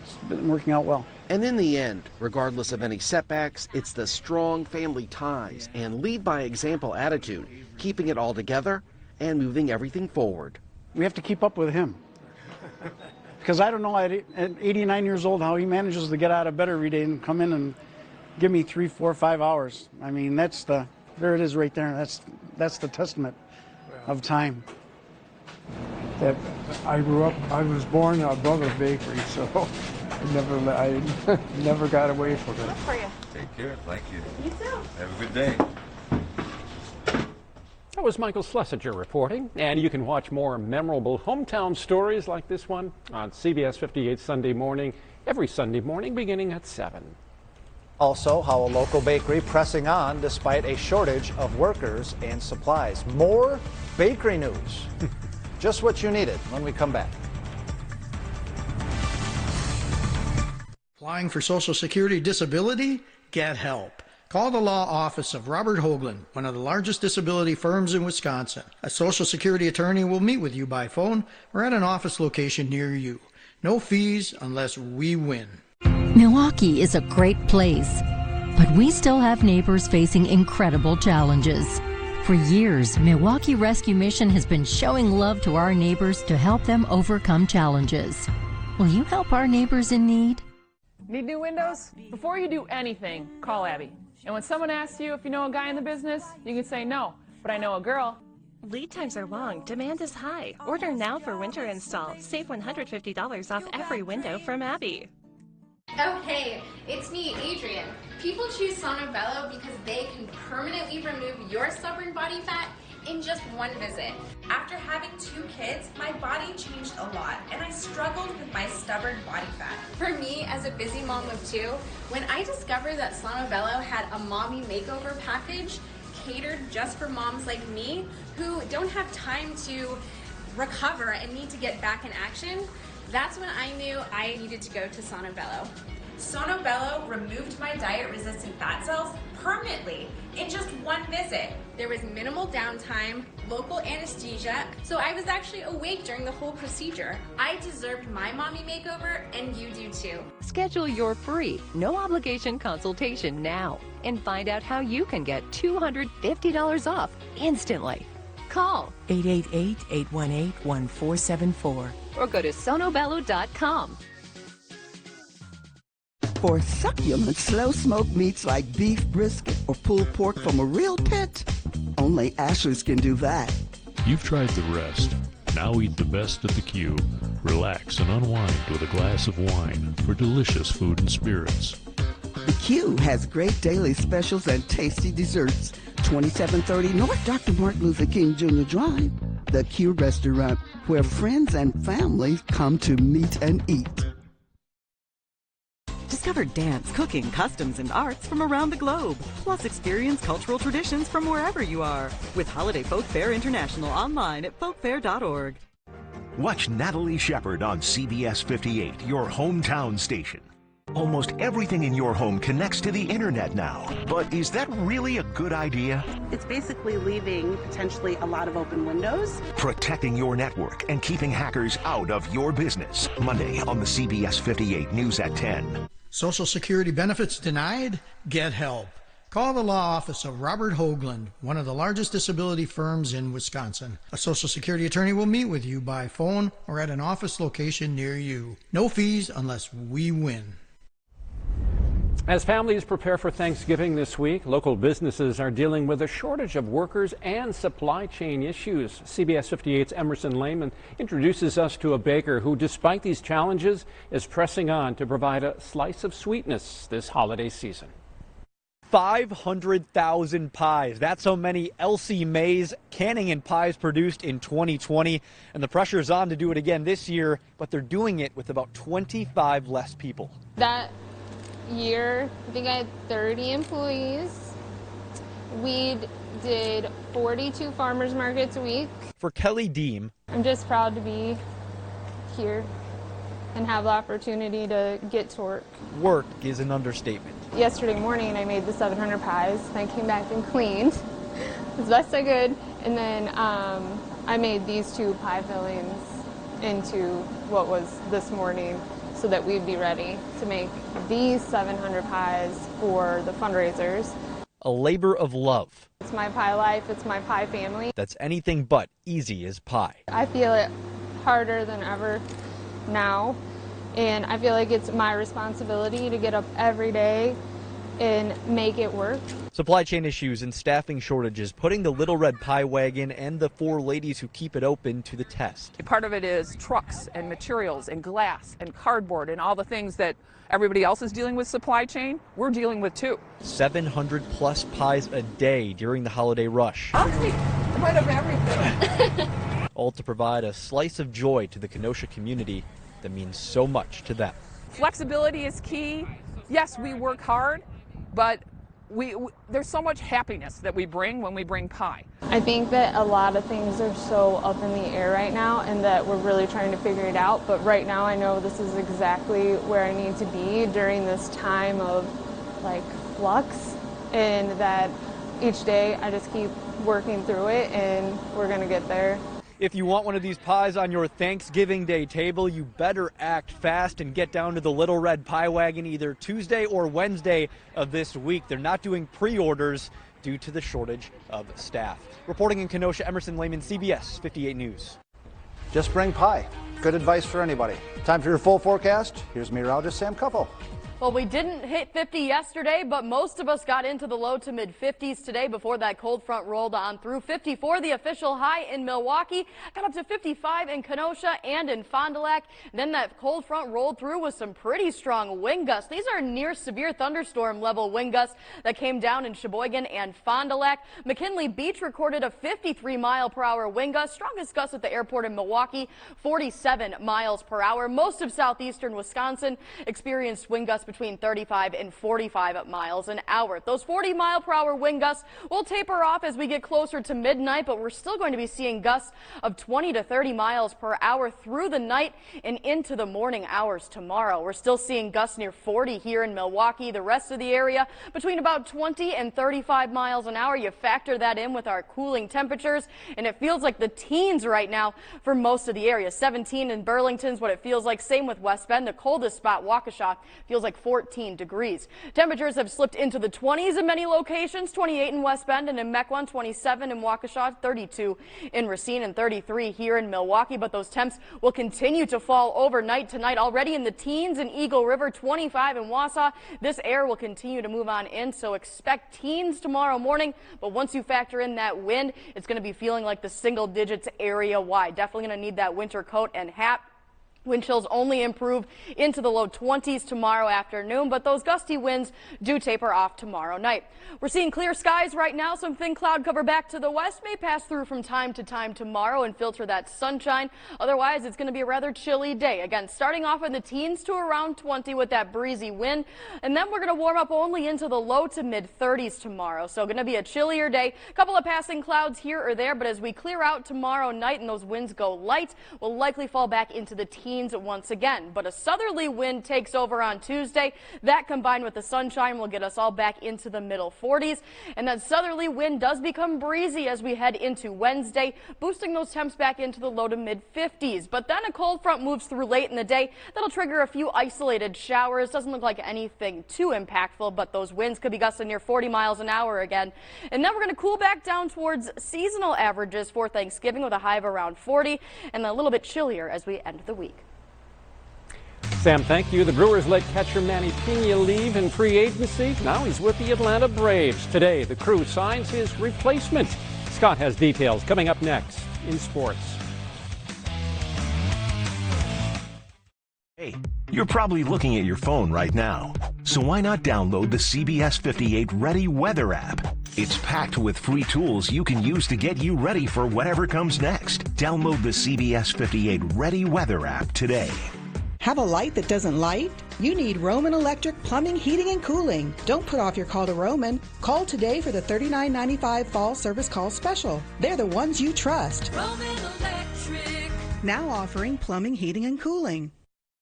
it's been working out well. And in the end, regardless of any setbacks, it's the strong family ties and lead by example attitude, keeping it all together and moving everything forward. We have to keep up with him. because I don't know at 89 years old how he manages to get out of bed every day and come in and give me 3, 4, 5 hours. I mean, there it is right there. That's the testament of time. That I was born above a bakery, so I never got away from it. Look for you. Take care. Thank you. You too. Have a good day. That was Michael Schlesinger reporting, and you can watch more memorable hometown stories like this one on CBS 58 Sunday morning, every Sunday morning beginning at 7. Also, how a local bakery pressing on despite a shortage of workers and supplies. More bakery news. Just what you needed when we come back. Applying for Social Security disability? Get help. Call the law office of Robert Hoagland, one of the largest disability firms in Wisconsin. A Social Security attorney will meet with you by phone or at an office location near you. No fees unless we win. Milwaukee is a great place, but we still have neighbors facing incredible challenges. For years, Milwaukee Rescue Mission has been showing love to our neighbors to help them overcome challenges. Will you help our neighbors in need? Need new windows? Before you do anything, call Abby. And when someone asks you if you know a guy in the business, you can say no, but I know a girl. Lead times are long, demand is high. Order now for winter install. Save $150 off every window from Abby. Oh hey, it's me, Adrian. People choose Sonobello because they can permanently remove your stubborn body fat in just one visit. After having 2 kids, my body changed a lot and I struggled with my stubborn body fat. For me, as a busy mom of 2, when I discovered that Sonobello had a mommy makeover package catered just for moms like me who don't have time to recover and need to get back in action, that's when I knew I needed to go to Sonobello. Sonobello removed my diet-resistant fat cells permanently in just one visit. There was minimal downtime, local anesthesia, so I was actually awake during the whole procedure. I deserved my mommy makeover, and you do too. Schedule your free, no obligation consultation now and find out how you can get $250 off instantly. Call 888-818-1474 or go to sonobello.com. For succulent, slow-smoked meats like beef, brisket, or pulled pork from a real pit, only Ashley's can do that. You've tried the rest. Now eat the best at the Q. Relax and unwind with a glass of wine for delicious food and spirits. The Q has great daily specials and tasty desserts. 2730 North Dr. Martin Luther King Jr. Drive. The Q Restaurant, where friends and family come to meet and eat. Discover dance, cooking, customs, and arts from around the globe. Plus experience cultural traditions from wherever you are. With Holiday Folk Fair International online at folkfair.org. Watch Natalie Shepard on CBS 58, your hometown station. Almost everything in your home connects to the internet now. But is that really a good idea? It's basically leaving potentially a lot of open windows. Protecting your network and keeping hackers out of your business. Monday on the CBS 58 News at 10. Social Security benefits denied? Get help. Call the law office of Robert Hoagland, one of the largest disability firms in Wisconsin. A Social Security attorney will meet with you by phone or at an office location near you. No fees unless we win. As families prepare for Thanksgiving this week, local businesses are dealing with a shortage of workers and supply chain issues. CBS 58's Emerson Lehman introduces us to a baker who, despite these challenges, is pressing on to provide a slice of sweetness this holiday season. 500,000 pies. That's how many Elsie Mae's canning and pies produced in 2020. And the pressure is on to do it again this year, but they're doing it with about 25 less people. That year, I think I had 30 employees. We did 42 farmers markets a week. For Kelly Deem, I'm just proud to be here and have the opportunity to get to work. Work is an understatement. Yesterday morning I made the 700 pies and I came back and cleaned as best I could, and then I made these 2 pie fillings into what was this morning, so that we'd be ready to make these 700 pies for the fundraisers. A labor of love. It's my pie life, it's my pie family. That's anything but easy as pie. I feel it harder than ever now, and I feel like it's my responsibility to get up every day and make it work. Supply chain issues and staffing shortages putting the Little Red Pie Wagon and the 4 ladies who keep it open to the test. Part of it is trucks and materials and glass and cardboard and all the things that everybody else is dealing with supply chain, we're dealing with too. 700 plus pies a day during the holiday rush. Okay, a bit of everything. All to provide a slice of joy to the Kenosha community that means so much to them. Flexibility is key. Yes, we work hard, but there's so much happiness that we bring when we bring pie. I think that a lot of things are so up in the air right now and that we're really trying to figure it out, but right now I know this is exactly where I need to be during this time of like flux, and that each day I just keep working through it and we're gonna get there. If you want one of these pies on your Thanksgiving Day table, you better act fast and get down to the Little Red Pie Wagon either Tuesday or Wednesday of this week. They're not doing pre-orders due to the shortage of staff. Reporting in Kenosha, Emerson Lehman, CBS 58 News. Just bring pie. Good advice for anybody. Time for your full forecast. Here's meteorologist Sam Cuffle. Well, we didn't hit 50 yesterday, but most of us got into the low to mid 50s today before that cold front rolled on through. 54, the official high in Milwaukee, got up to 55 in Kenosha and in Fond du Lac. Then that cold front rolled through with some pretty strong wind gusts. These are near severe thunderstorm level wind gusts that came down in Sheboygan and Fond du Lac. McKinley Beach recorded a 53-mile-per-hour wind gust. Strongest gust at the airport in Milwaukee, 47 miles per hour. Most of southeastern Wisconsin experienced wind gusts between 35 and 45 miles an hour. Those 40-mile-per-hour wind gusts will taper off as we get closer to midnight, but we're still going to be seeing gusts of 20 to 30 miles per hour through the night and into the morning hours tomorrow. We're still seeing gusts near 40 here in Milwaukee. The rest of the area between about 20 and 35 miles an hour. You factor that in with our cooling temperatures, and it feels like the teens right now for most of the area. 17 in Burlington's what it feels like. Same with West Bend. The coldest spot, Waukesha, feels like 14 degrees. Temperatures have slipped into the 20s in many locations. 28 in West Bend and in Mequon, 27 in Waukesha, 32 in Racine, and 33 here in Milwaukee. But those temps will continue to fall overnight tonight. Already in the teens in Eagle River, 25 in Wausau. This air will continue to move on in, so expect teens tomorrow morning. But once you factor in that wind, it's going to be feeling like the single digits area wide. Definitely going to need that winter coat and hat. Wind chills only improve into the low 20s tomorrow afternoon, but those gusty winds do taper off tomorrow night. We're seeing clear skies right now. Some thin cloud cover back to the west may pass through from time to time tomorrow and filter that sunshine. Otherwise, it's going to be a rather chilly day. Again, starting off in the teens to around 20 with that breezy wind, and then we're going to warm up only into the low to mid 30s tomorrow. So going to be a chillier day. A couple of passing clouds here or there, but as we clear out tomorrow night and those winds go light, we'll likely fall back into the teens once again. But a southerly wind takes over on Tuesday. That combined with the sunshine will get us all back into the middle 40s. And that southerly wind does become breezy as we head into Wednesday, boosting those temps back into the low to mid 50s. But then a cold front moves through late in the day. That'll trigger a few isolated showers. Doesn't look like anything too impactful, but those winds could be gusting near 40 miles an hour again. And then we're going to cool back down towards seasonal averages for Thanksgiving with a high of around 40 and a little bit chillier as we end the week. Sam, thank you. The Brewers let catcher Manny Pena leave in free agency. Now he's with the Atlanta Braves. Today, the crew signs his replacement. Scott has details coming up next in sports. Hey, you're probably looking at your phone right now. So why not download the CBS 58 Ready Weather app? It's packed with free tools you can use to get you ready for whatever comes next. Download the CBS 58 Ready Weather app today. Have a light that doesn't light? You need Roman Electric Plumbing, Heating, and Cooling. Don't put off your call to Roman. Call today for the $39.95 fall service call special. They're the ones you trust. Roman Electric. Now offering plumbing, heating, and cooling.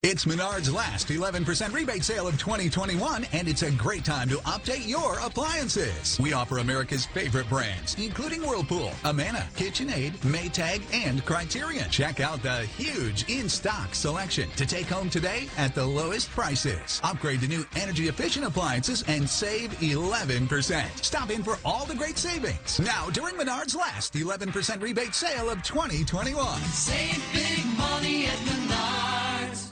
It's Menard's last 11% rebate sale of 2021, and it's a great time to update your appliances. We offer America's favorite brands, including Whirlpool, Amana, KitchenAid, Maytag, and Criterion. Check out the huge in-stock selection to take home today at the lowest prices. Upgrade to new energy-efficient appliances and save 11%. Stop in for all the great savings now during Menard's last 11% rebate sale of 2021. Save big money at Menard's.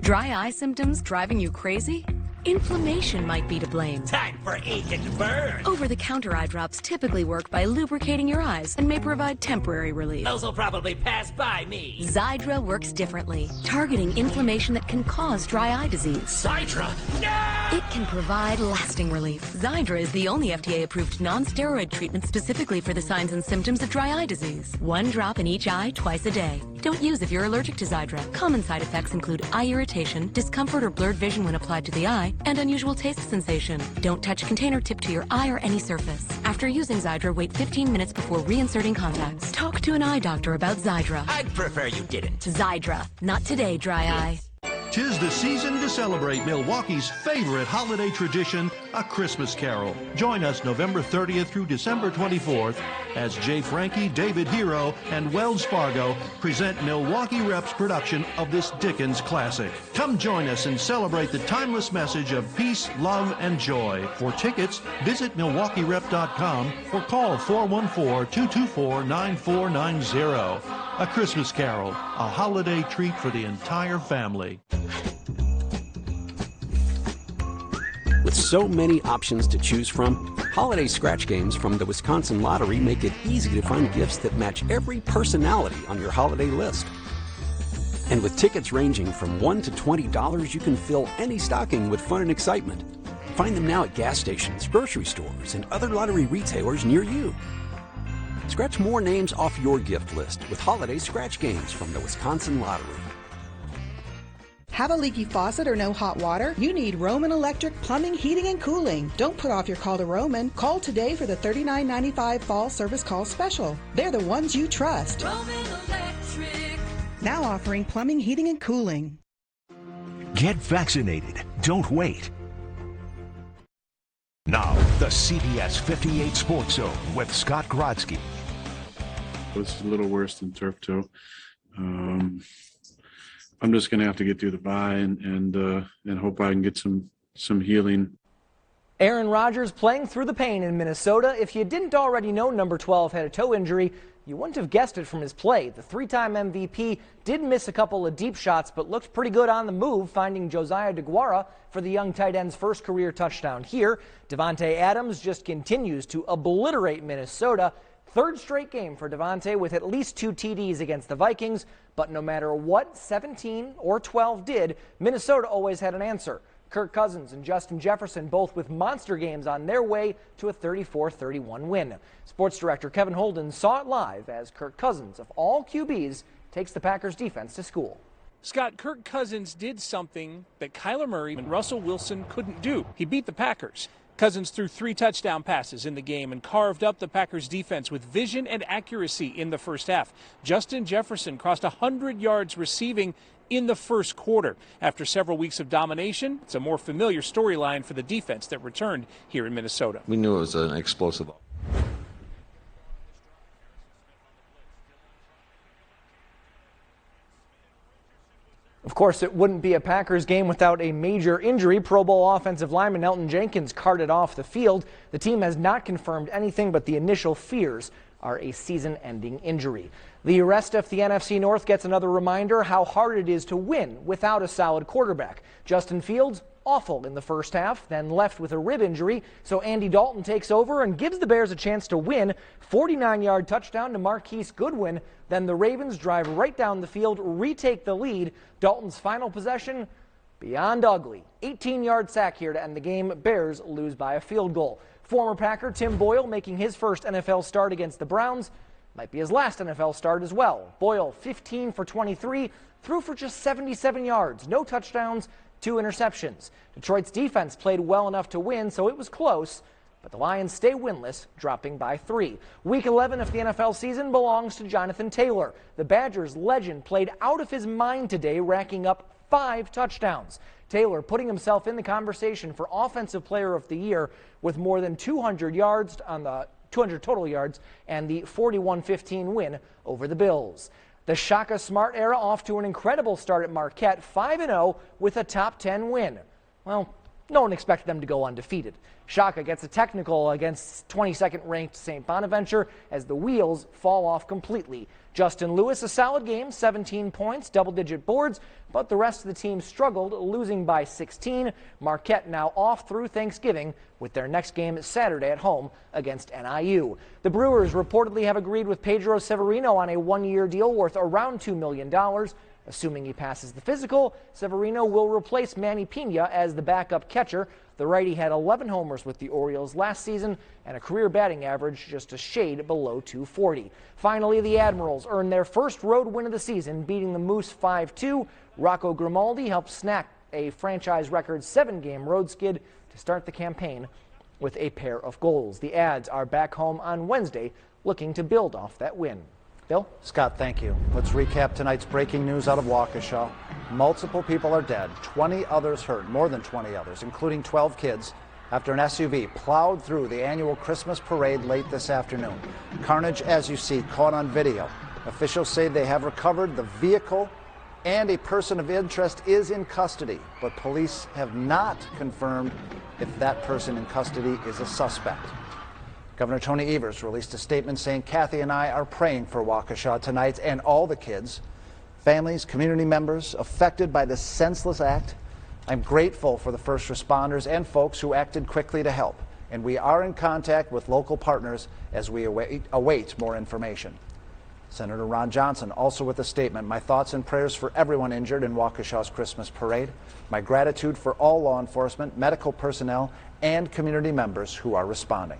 Dry eye symptoms driving you crazy? Inflammation might be to blame. Time for ache and burn. Over-the-counter eye drops typically work by lubricating your eyes and may provide temporary relief. Those will probably pass by me. Xiidra works differently, targeting inflammation that can cause dry eye disease. Xiidra? No! It can provide lasting relief. Xiidra is the only FDA-approved non-steroid treatment specifically for the signs and symptoms of dry eye disease. 1 drop in each eye twice a day. Don't use if you're allergic to Xiidra. Common side effects include eye irritation, discomfort or blurred vision when applied to the eye, and unusual taste sensation. Don't touch a container tip to your eye or any surface. After using Xiidra, wait 15 minutes before reinserting contacts. Talk to an eye doctor about Xiidra. I'd prefer you didn't. Xiidra. Not today, dry eye. 'Tis the season to celebrate Milwaukee's favorite holiday tradition, A Christmas Carol. Join us November 30th through December 24th as Jay Frankie, David Hero, and Wells Fargo present Milwaukee Rep's production of this Dickens classic. Come join us and celebrate the timeless message of peace, love, and joy. For tickets, visit MilwaukeeRep.com or call 414-224-9490. A Christmas Carol, a holiday treat for the entire family. With so many options to choose from, holiday scratch games from the Wisconsin Lottery make it easy to find gifts that match every personality on your holiday list. And with tickets ranging from $1 to $20, you can fill any stocking with fun and excitement. Find them now at gas stations, grocery stores, and other lottery retailers near you. Scratch more names off your gift list with holiday scratch games from the Wisconsin Lottery. Have a leaky faucet or no hot water? You need Roman Electric Plumbing, Heating, and Cooling. Don't put off your call to Roman. Call today for the $39.95 fall service call special. They're the ones you trust. Roman Electric. Now offering plumbing, heating, and cooling. Get vaccinated. Don't wait. Now, the CBS 58 Sports Zone with Scott Grodzki. It's a little worse than turf toe. I'm just going to have to get through the bye and hope I can get some healing. Aaron Rodgers playing through the pain in Minnesota. If you didn't already know number 12 had a toe injury, you wouldn't have guessed it from his play. The 3-time MVP did miss a couple of deep shots, but looked pretty good on the move, finding Josiah DeGuara for the young tight end's first career touchdown here. Devontae Adams just continues to obliterate Minnesota. Third straight game for Devontae with at least 2 TDs against the Vikings, but no matter what 17 or 12 did, Minnesota always had an answer. Kirk Cousins and Justin Jefferson both with monster games on their way to a 34-31 win. Sports director Kevin Holden saw it live as Kirk Cousins, of all QBs, takes the Packers defense to school. Scott, Kirk Cousins did something that Kyler Murray and Russell Wilson couldn't do. He beat the Packers. Cousins threw 3 touchdown passes in the game and carved up the Packers defense with vision and accuracy in the first half. Justin Jefferson crossed 100 yards receiving in the first quarter. After several weeks of domination, it's a more familiar storyline for the defense that returned here in Minnesota. We knew it was an explosive. Of course, it wouldn't be a Packers game without a major injury. Pro Bowl offensive lineman Elton Jenkins carted off the field. The team has not confirmed anything, but the initial fears are a season-ending injury. The rest of the NFC North gets another reminder how hard it is to win without a solid quarterback. Justin Fields, awful in the first half, then left with a rib injury, so Andy Dalton takes over and gives the Bears a chance to win. 49-yard touchdown to Marquise Goodwin. Then the Ravens drive right down the field, retake the lead. Dalton's final possession, beyond ugly. 18-yard sack here to end the game. Bears lose by a field goal. Former Packer Tim Boyle making his first NFL start against the Browns. Might be his last NFL start as well. Boyle 15 for 23, threw for just 77 yards, no touchdowns, 2 interceptions. Detroit's defense played well enough to win, so it was close, but the Lions stay winless, dropping by 3. Week 11 of the NFL season belongs to Jonathan Taylor. The Badgers legend played out of his mind today, racking up 5 touchdowns. Taylor putting himself in the conversation for Offensive Player of the Year with more than 200 yards on the 200 total yards and the 41-15 win over the Bills. The Shaka Smart era off to an incredible start at Marquette, 5-0 with a top 10 win. Well, no one expected them to go undefeated. Shaka gets a technical against 22nd ranked St. Bonaventure as the wheels fall off completely. Justin Lewis, a solid game, 17 points, double-digit boards, but the rest of the team struggled, losing by 16. Marquette now off through Thanksgiving with their next game Saturday at home against NIU. The Brewers reportedly have agreed with Pedro Severino on a one-year deal worth around $2 million. Assuming he passes the physical, Severino will replace Manny Pena as the backup catcher. The righty had 11 homers with the Orioles last season and a career batting average just a shade below .240. Finally, the Admirals earned their first road win of the season, beating the Moose 5-2. Rocco Grimaldi helped snag a franchise record 7-game road skid to start the campaign with a pair of goals. The Ads are back home on Wednesday, looking to build off that win. Bill? Scott, thank you. Let's recap tonight's breaking news out of Waukesha. Multiple people are dead, 20 others hurt, more than 20 others, including 12 kids, after an SUV plowed through the annual Christmas parade late this afternoon. Carnage, as you see, caught on video. Officials say they have recovered the vehicle and a person of interest is in custody, but police have not confirmed if that person in custody is a suspect. Governor Tony Evers released a statement saying, Kathy and I are praying for Waukesha tonight and all the kids, families, community members affected by this senseless act. I'm grateful for the first responders and folks who acted quickly to help, and we are in contact with local partners as we await more information. Senator Ron Johnson also with a statement, my thoughts and prayers for everyone injured in Waukesha's Christmas parade, my gratitude for all law enforcement, medical personnel, and community members who are responding.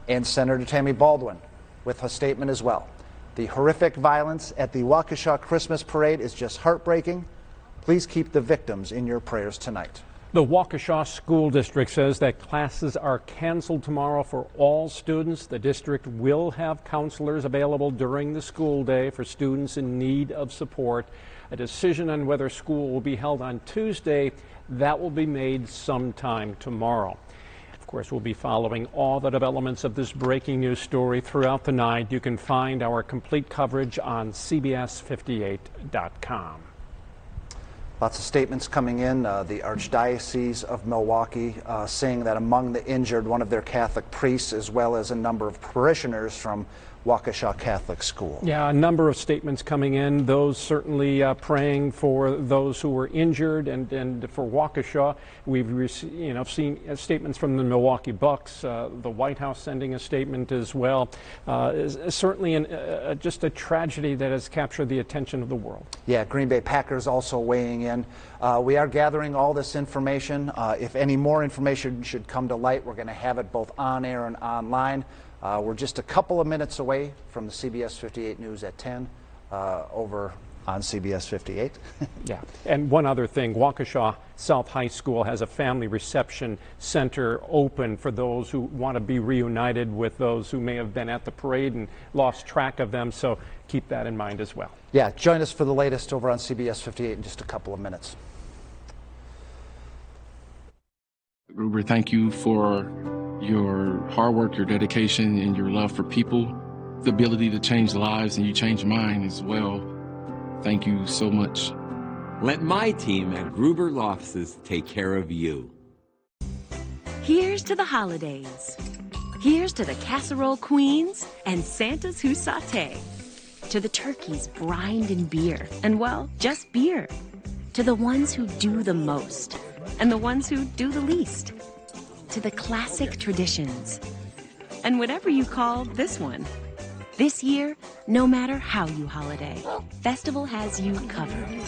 And Senator Tammy Baldwin with a statement as well. The horrific violence at the Waukesha Christmas parade is just heartbreaking. Please keep the victims in your prayers tonight. The Waukesha School District says that classes are canceled tomorrow for all students. The district will have counselors available during the school day for students in need of support. A decision on whether school will be held on Tuesday, that will be made sometime tomorrow. Of course, we'll be following all the developments of this breaking news story throughout the night. You can find our complete coverage on CBS58.com. Lots of statements coming in. The Archdiocese of Milwaukee saying that among the injured, one of their Catholic priests, as well as a number of parishioners from Waukesha Catholic School. Yeah, a number of statements coming in. Those certainly praying for those who were injured and for Waukesha. We've seen statements from the Milwaukee Bucks. The White House sending a statement as well. Certainly just a tragedy that has captured the attention of the world. Yeah, Green Bay Packers also weighing in. We are gathering all this information. If any more information should come to light, we're going to have it both on air and online. We're just a couple of minutes away from the CBS 58 News at 10 over on CBS 58. Yeah, and one other thing, Waukesha South High School has a family reception center open for those who want to be reunited with those who may have been at the parade and lost track of them, so keep that in mind as well. Yeah, join us for the latest over on CBS 58 in just a couple of minutes. Gruber, thank you for your hard work, your dedication, and your love for people, the ability to change lives, and you change mine as well. Thank you so much. Let my team at Gruber Law Offices take care of you. Here's to the holidays. Here's to the casserole queens and Santas who saute. To the turkeys brined in beer, and well, just beer. To the ones who do the most, and the ones who do the least. To the classic traditions, and whatever you call this one. This year, no matter how you holiday, Festival has you covered.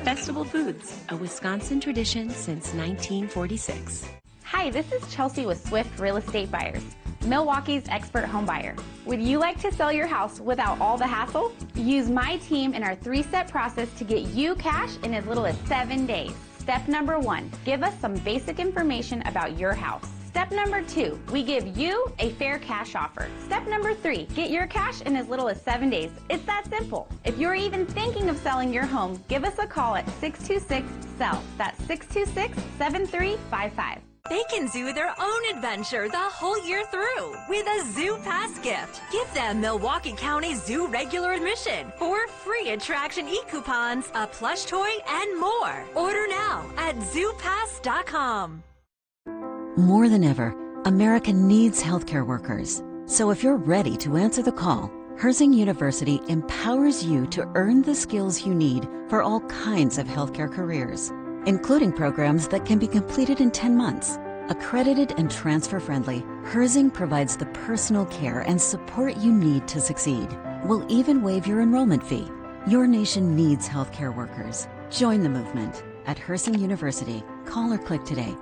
Festival Foods, a Wisconsin tradition since 1946. Hi, this is Chelsea with Swift Real Estate Buyers, Milwaukee's expert home buyer. Would you like to sell your house without all the hassle? Use my team in our 3-step process to get you cash in as little as 7 days. Step number 1, give us some basic information about your house. Step number 2, we give you a fair cash offer. Step number 3, get your cash in as little as 7 days. It's that simple. If you're even thinking of selling your home, give us a call at 626-SELL. That's 626-7355. They can do their own adventure the whole year through with a Zoo Pass gift. Give them Milwaukee County Zoo regular admission for free attraction e-coupons, a plush toy, and more. Order now at zoopass.com. More than ever, America needs healthcare workers. So if you're ready to answer the call, Herzing University empowers you to earn the skills you need for all kinds of healthcare careers, including programs that can be completed in 10 months. Accredited and transfer-friendly, Herzing provides the personal care and support you need to succeed. We'll even waive your enrollment fee. Your nation needs healthcare workers. Join the movement at Herzing University. Call or click today.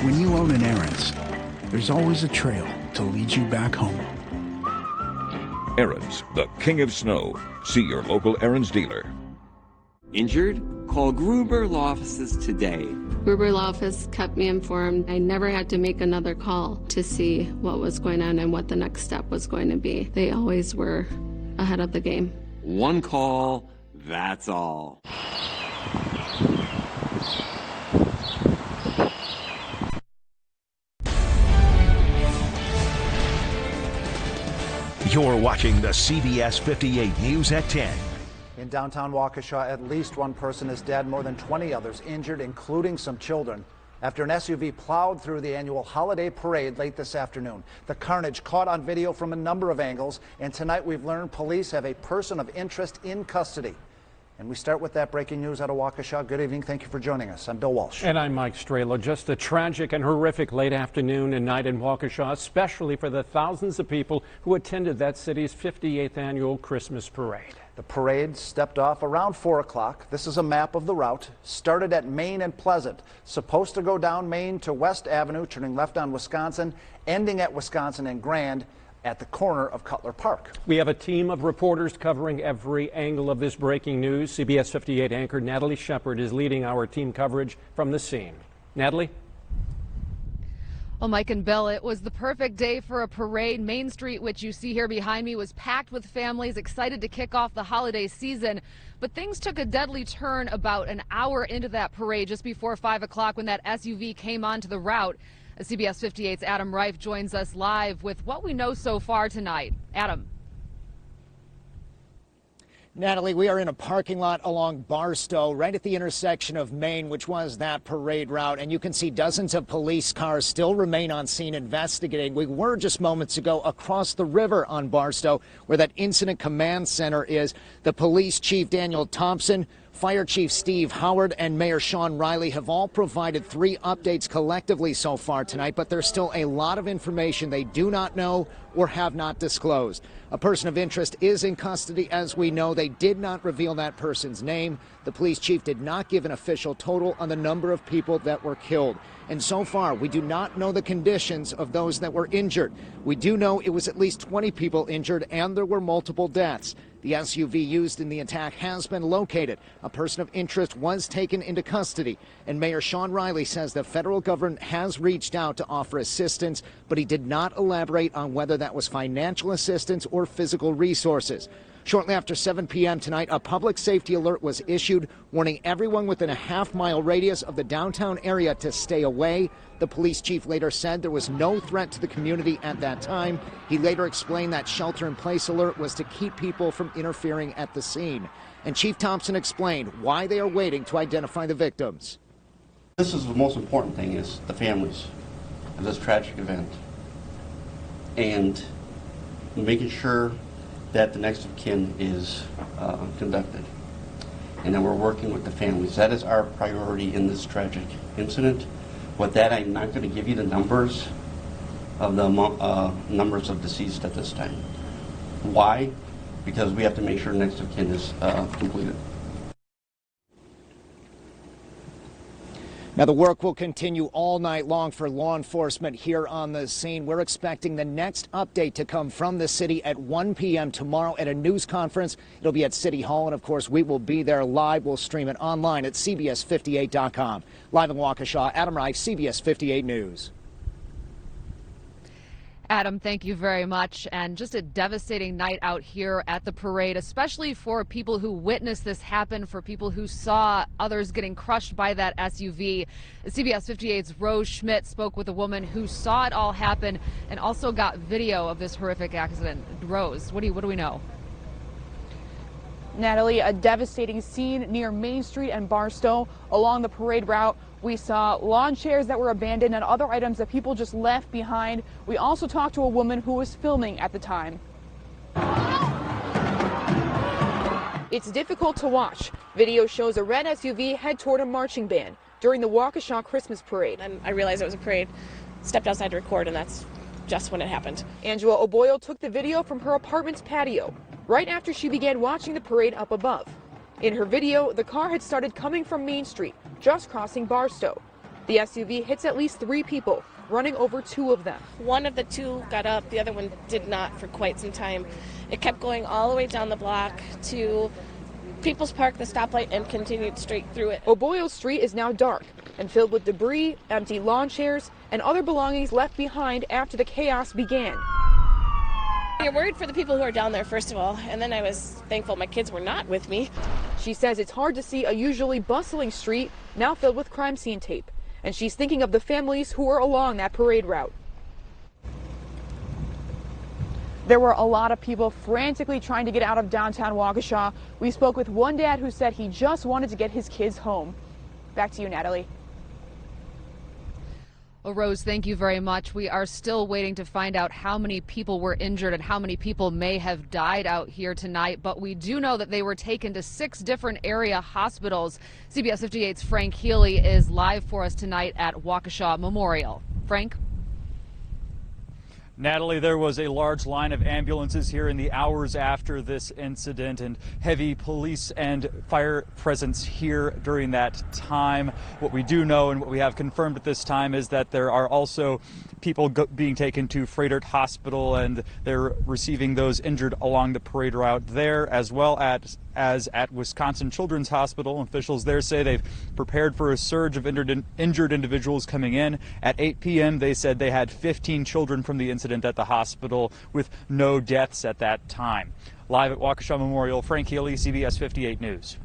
When you own an Aaron's, there's always a trail to lead you back home. Aaron's, the king of snow. See your local Aaron's dealer. Injured? Call Gruber Law Offices today. Gruber Law Office kept me informed. I never had to make another call to see what was going on and what the next step was going to be. They always were ahead of the game. One call, that's all. You're watching the CBS 58 News at 10. In downtown Waukesha, at least one person is dead, more than 20 others injured, including some children, after an SUV plowed through the annual holiday parade late this afternoon. The carnage caught on video from a number of angles, and tonight we've learned police have a person of interest in custody. And we start with that breaking news out of Waukesha. Good evening. Thank you for joining us. I'm Bill Walsh. And I'm Mike Strelo. Just a tragic and horrific late afternoon and night in Waukesha, especially for the thousands of people who attended that city's 58th annual Christmas parade. The parade stepped off around 4 o'clock. This is a map of the route. Started at Main and Pleasant. Supposed to go down Main to West Avenue, turning left on Wisconsin, ending at Wisconsin and Grand at the corner of Cutler Park. We have a team of reporters covering every angle of this breaking news. CBS 58 anchor Natalie Shepard is leading our team coverage from the scene. Natalie? Well, Mike and Bill, it was the perfect day for a parade. Main Street, which you see here behind me, was packed with families excited to kick off the holiday season. But things took a deadly turn about an hour into that parade, just before 5 o'clock, when that SUV came onto the route. CBS 58's Adam Reif joins us live with what we know so far tonight. Adam. Natalie, we are in a parking lot along Barstow, right at the intersection of Main, which was that parade route. And you can see dozens of police cars still remain on scene investigating. We were just moments ago across the river on Barstow, where that incident command center is. The police chief, Daniel Thompson, Fire Chief Steve Howard, and Mayor Sean Riley have all provided 3 updates collectively so far tonight, but there's still a lot of information they do not know or have not disclosed. A person of interest is in custody, as we know. They did not reveal that person's name. The police chief did not give an official total on the number of people that were killed. And so far, we do not know the conditions of those that were injured. We do know it was at least 20 people injured and there were multiple deaths. The SUV used in the attack has been located. A person of interest was taken into custody. And Mayor Sean Riley says the federal government has reached out to offer assistance, but he did not elaborate on whether that was financial assistance or physical resources. Shortly after 7 p.m. tonight, a public safety alert was issued warning everyone within a half-mile radius of the downtown area to stay away. The police chief later said there was no threat to the community at that time. He later explained that shelter-in-place alert was to keep people from interfering at the scene. And Chief Thompson explained why they are waiting to identify the victims. This is the most important thing, is the families of this tragic event. And making sure that the next of kin is conducted. And then we're working with the families. That is our priority in this tragic incident. With that, I'm not going to give you the numbers of the numbers of deceased at this time. Why? Because we have to make sure next of kin is completed. Now, the work will continue all night long for law enforcement here on the scene. We're expecting the next update to come from the city at 1 p.m. tomorrow at a news conference. It'll be at City Hall, and of course, we will be there live. We'll stream it online at CBS58.com. Live in Waukesha, Adam Reich, CBS 58 News. Adam, thank you very much. And just a devastating night out here at the parade, especially for people who witnessed this happen, for people who saw others getting crushed by that SUV. CBS 58's Rose Schmidt spoke with a woman who saw it all happen and also got video of this horrific accident. Rose, what do we know? Natalie, a devastating scene near Main Street and Barstow. Along the parade route, we saw lawn chairs that were abandoned and other items that people just left behind. We also talked to a woman who was filming at the time. It's difficult to watch. Video shows a red SUV head toward a marching band during the Waukesha Christmas parade. And I realized it was a parade, stepped outside to record, and that's just when it happened. Angela O'Boyle took the video from her apartment's patio right after she began watching the parade up above. In her video, the car had started coming from Main Street, just crossing Barstow. The SUV hits at least 3 people, running over 2 of them. One of the 2 got up, the other one did not for quite some time. It kept going all the way down the block to People's Park, the stoplight, and continued straight through it. O'Boyle Street is now dark and filled with debris, empty lawn chairs, and other belongings left behind after the chaos began. You're worried for the people who are down there, first of all, and then I was thankful my kids were not with me. She says it's hard to see a usually bustling street now filled with crime scene tape, and she's thinking of the families who were along that parade route. There were a lot of people frantically trying to get out of downtown Waukesha. We spoke with one dad who said he just wanted to get his kids home. Back to you, Natalie. Well, Rose, thank you very much. We are still waiting to find out how many people were injured and how many people may have died out here tonight, but we do know that they were taken to 6 different area hospitals. CBS 58's Frank Healy is live for us tonight at Waukesha Memorial. Frank? Natalie, there was a large line of ambulances here in the hours after this incident and heavy police and fire presence here during that time. What we do know and what we have confirmed at this time is that there are also people being taken to Frederick Hospital, and they're receiving those injured along the parade route there, as well as at Wisconsin Children's Hospital. Officials there say they've prepared for a surge of injured individuals coming in. At 8 p.m., they said they had 15 children from the incident at the hospital with no deaths at that time. Live at Waukesha Memorial, Frank Healy, CBS 58 News.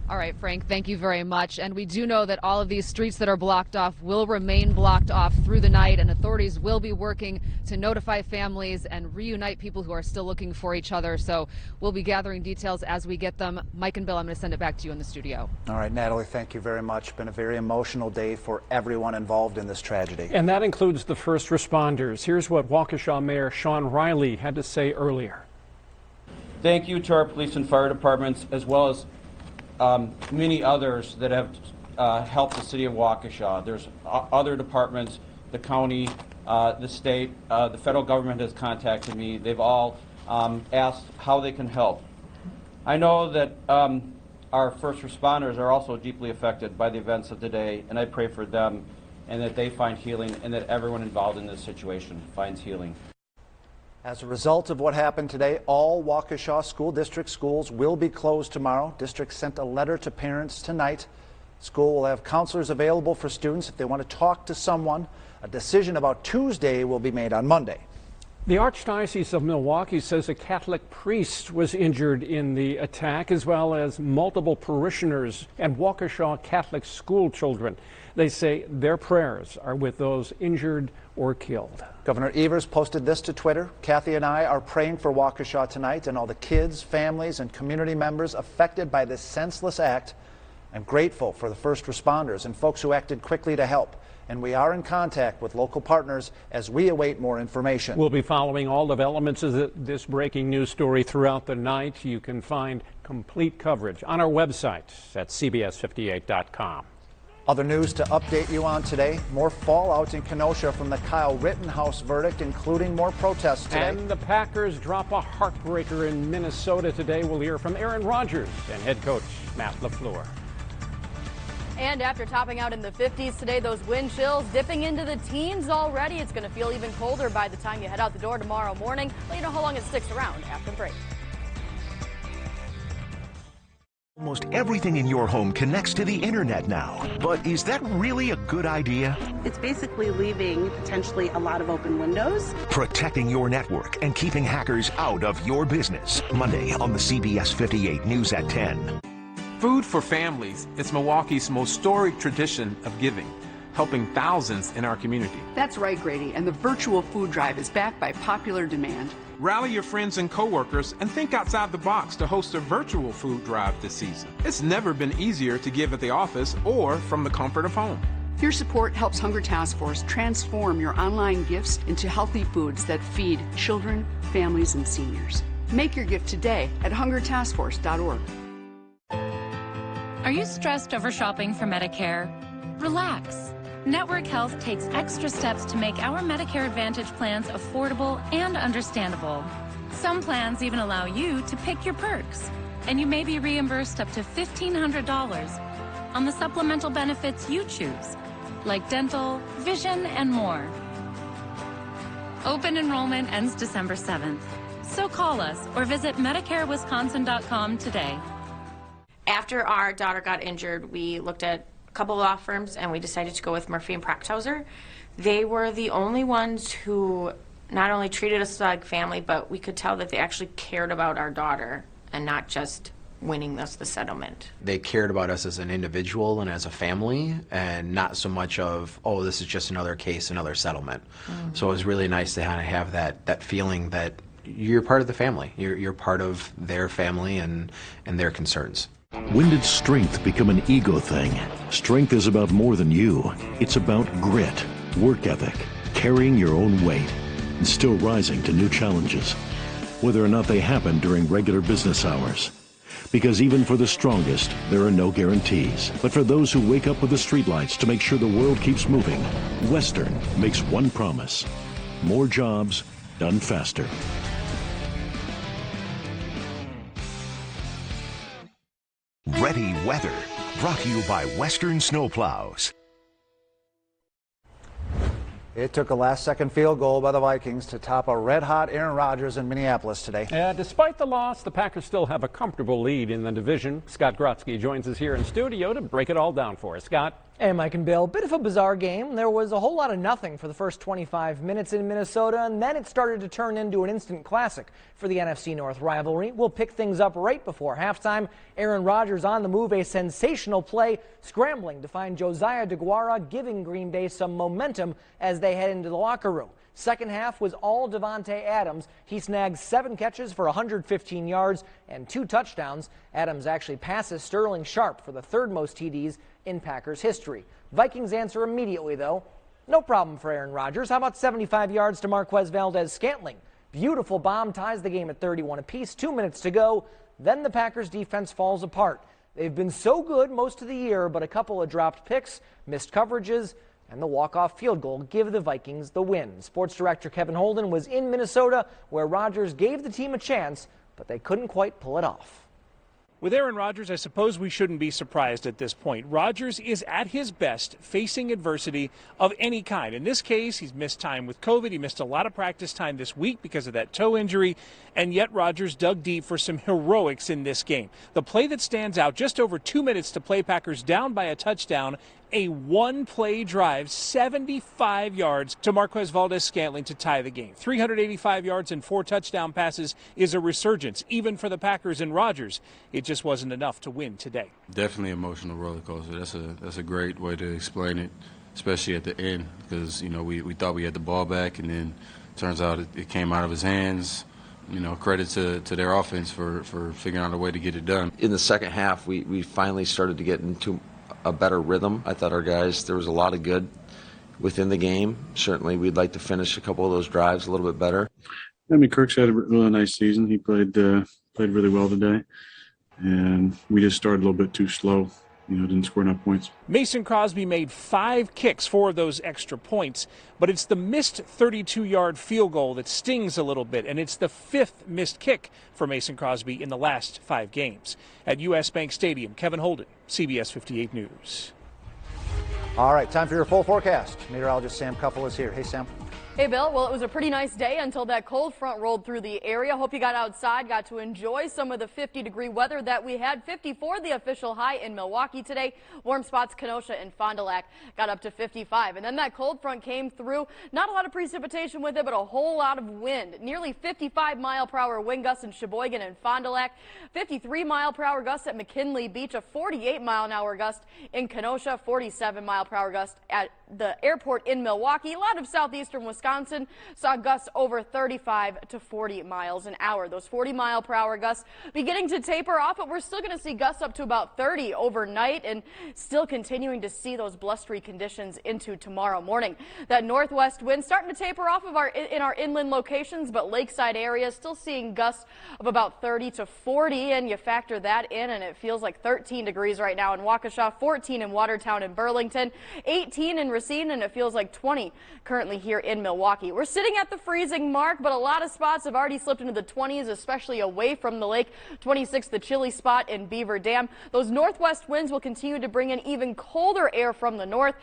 All right, Frank, thank you very much. And we do know that all of these streets that are blocked off will remain blocked off through the night, and authorities will be working to notify families and reunite people who are still looking for each other. So we'll be gathering details as we get them. Mike and Bill, I'm going to send it back to you in the studio. All right, Natalie, thank you very much. Been a very emotional day for everyone involved in this tragedy. And that includes the first responders. Here's what Waukesha Mayor Sean Riley had to say earlier. Thank you to our police and fire departments, as well as many others that have helped the city of Waukesha. There's other departments, the county, the state, the federal government has contacted me. They've all asked how they can help. I know that our first responders are also deeply affected by the events of today, and I pray for them and that they find healing and that everyone involved in this situation finds healing. As a result of what happened today, all Waukesha School District schools will be closed tomorrow. District sent a letter to parents tonight. School will have counselors available for students if they want to talk to someone. A decision about Tuesday will be made on Monday. The Archdiocese of Milwaukee says a Catholic priest was injured in the attack, as well as multiple parishioners and Waukesha Catholic school children. They say their prayers are with those injured or killed. Governor Evers posted this to Twitter. Kathy and I are praying for Waukesha tonight and all the kids, families, and community members affected by this senseless act. I'm grateful for the first responders and folks who acted quickly to help. And we are in contact with local partners as we await more information. We'll be following all developments of this breaking news story throughout the night. You can find complete coverage on our website at CBS58.com. Other news to update you on today. More fallout in Kenosha from the Kyle Rittenhouse verdict, including more protests today. And the Packers drop a heartbreaker in Minnesota today. We'll hear from Aaron Rodgers and head coach Matt LaFleur. And after topping out in the 50s today, those wind chills dipping into the teens already. It's going to feel even colder by the time you head out the door tomorrow morning. Let you know how long it sticks around after the break. Almost everything in your home connects to the internet now. But is that really a good idea? It's basically leaving potentially a lot of open windows. Protecting your network and keeping hackers out of your business. Monday on the CBS 58 News at 10. Food for Families is Milwaukee's most storied tradition of giving, helping thousands in our community. That's right, Grady, and the virtual food drive is backed by popular demand. Rally your friends and coworkers and think outside the box to host a virtual food drive this season. It's never been easier to give at the office or from the comfort of home. Your support helps Hunger Task Force transform your online gifts into healthy foods that feed children, families, and seniors. Make your gift today at hungertaskforce.org. Are you stressed over shopping for Medicare? Relax. Network Health takes extra steps to make our Medicare Advantage plans affordable and understandable. Some plans even allow you to pick your perks, and you may be reimbursed up to $1,500 on the supplemental benefits you choose, like dental, vision, and more. Open enrollment ends December 7th, so call us or visit MedicareWisconsin.com today. After our daughter got injured, we looked at a couple of law firms and we decided to go with Murphy and Prachthauser. They were the only ones who not only treated us like family, but we could tell that they actually cared about our daughter and not just winning us the settlement. They cared about us as an individual and as a family, and not so much of, oh, this is just another case, another settlement. Mm-hmm. So it was really nice to kind of have that feeling that you're part of the family. You're part of their family and their concerns. When did strength become an ego thing? Strength is about more than you. It's about grit, work ethic, carrying your own weight, and still rising to new challenges, whether or not they happen during regular business hours. Because even for the strongest, there are no guarantees. But for those who wake up with the streetlights to make sure the world keeps moving, Western makes one promise: more jobs done faster. Ready Weather, brought to you by Western Snowplows. It took a last-second field goal by the Vikings to top a red-hot Aaron Rodgers in Minneapolis today. Despite the loss, the Packers still have a comfortable lead in the division. Scott Grotzky joins us here in studio to break it all down for us. Scott? Hey, Mike and Bill. Bit of a bizarre game. There was a whole lot of nothing for the first 25 minutes in Minnesota, and then it started to turn into an instant classic for the NFC North rivalry. We'll pick things up right before halftime. Aaron Rodgers on the move, a sensational play, scrambling to find Josiah DeGuara, giving Green Bay some momentum as they head into the locker room. Second half was all Davante Adams. He snagged 7 catches for 115 yards and 2 touchdowns. Adams actually passes Sterling Sharp for the third most TDs in Packers history. Vikings answer immediately, though. No problem for Aaron Rodgers. How about 75 yards to Marquez Valdez-Scantling? Beautiful bomb ties the game at 31 apiece. 2 minutes to go. Then the Packers defense falls apart. They've been so good most of the year, but a couple of dropped picks, missed coverages, and the walk-off field goal give the Vikings the win. Sports director Kevin Holden was in Minnesota, where Rodgers gave the team a chance, but they couldn't quite pull it off. With Aaron Rodgers, I suppose we shouldn't be surprised at this point. Rodgers is at his best facing adversity of any kind. In this case, he's missed time with COVID. He missed a lot of practice time this week because of that toe injury, and yet Rodgers dug deep for some heroics in this game. The play that stands out, just over 2 minutes to play, Packers down by a touchdown, a one-play drive, 75 yards to Marquez Valdez-Scantling to tie the game. 385 yards and 4 touchdown passes is a resurgence, even for the Packers and Rodgers. It just wasn't enough to win today. Definitely emotional roller coaster. That's a great way to explain it, especially at the end, because we thought we had the ball back, and then turns out it came out of his hands. Credit to their offense for figuring out a way to get it done. In the second half, we finally started to get into a better rhythm. I thought our guys, there was a lot of good within the game. Certainly we'd like to finish a couple of those drives a little bit better. I mean, Kirk's had a really nice season. He played really well today, and we just started a little bit too slow. Didn't score enough points. Mason Crosby made 5 kicks, 4 of those extra points, but it's the missed 32-yard field goal that stings a little bit, and it's the 5th missed kick for Mason Crosby in the last 5 games. At U.S. Bank Stadium, Kevin Holden, CBS 58 News. All right, time for your full forecast. Meteorologist Sam Cuffle is here. Hey, Sam. Hey, Bill. Well, it was a pretty nice day until that cold front rolled through the area. Hope you got outside, got to enjoy some of the 50-degree weather that we had. 54, the official high in Milwaukee today. Warm spots, Kenosha and Fond du Lac got up to 55. And then that cold front came through. Not a lot of precipitation with it, but a whole lot of wind. Nearly 55-mile-per-hour wind gusts in Sheboygan and Fond du Lac. 53-mile-per-hour gusts at McKinley Beach. A 48-mile-an-hour gust in Kenosha. 47-mile-per-hour gust at the airport in Milwaukee. A lot of southeastern Wisconsin saw gusts over 35 to 40 miles an hour. Those 40-mile-per-hour gusts beginning to taper off, but we're still going to see gusts up to about 30 overnight and still continuing to see those blustery conditions into tomorrow morning. That northwest wind starting to taper off of in our inland locations, but lakeside areas still seeing gusts of about 30 to 40, and you factor that in and it feels like 13 degrees right now in Waukesha, 14 in Watertown and Burlington, 18 in Racine, and it feels like 20 currently here in Milwaukee. We're sitting at the freezing mark, but a lot of spots have already slipped into the 20s, especially away from the lake. 26, the chilly spot in Beaver Dam. Those northwest winds will continue to bring in even colder air from the north.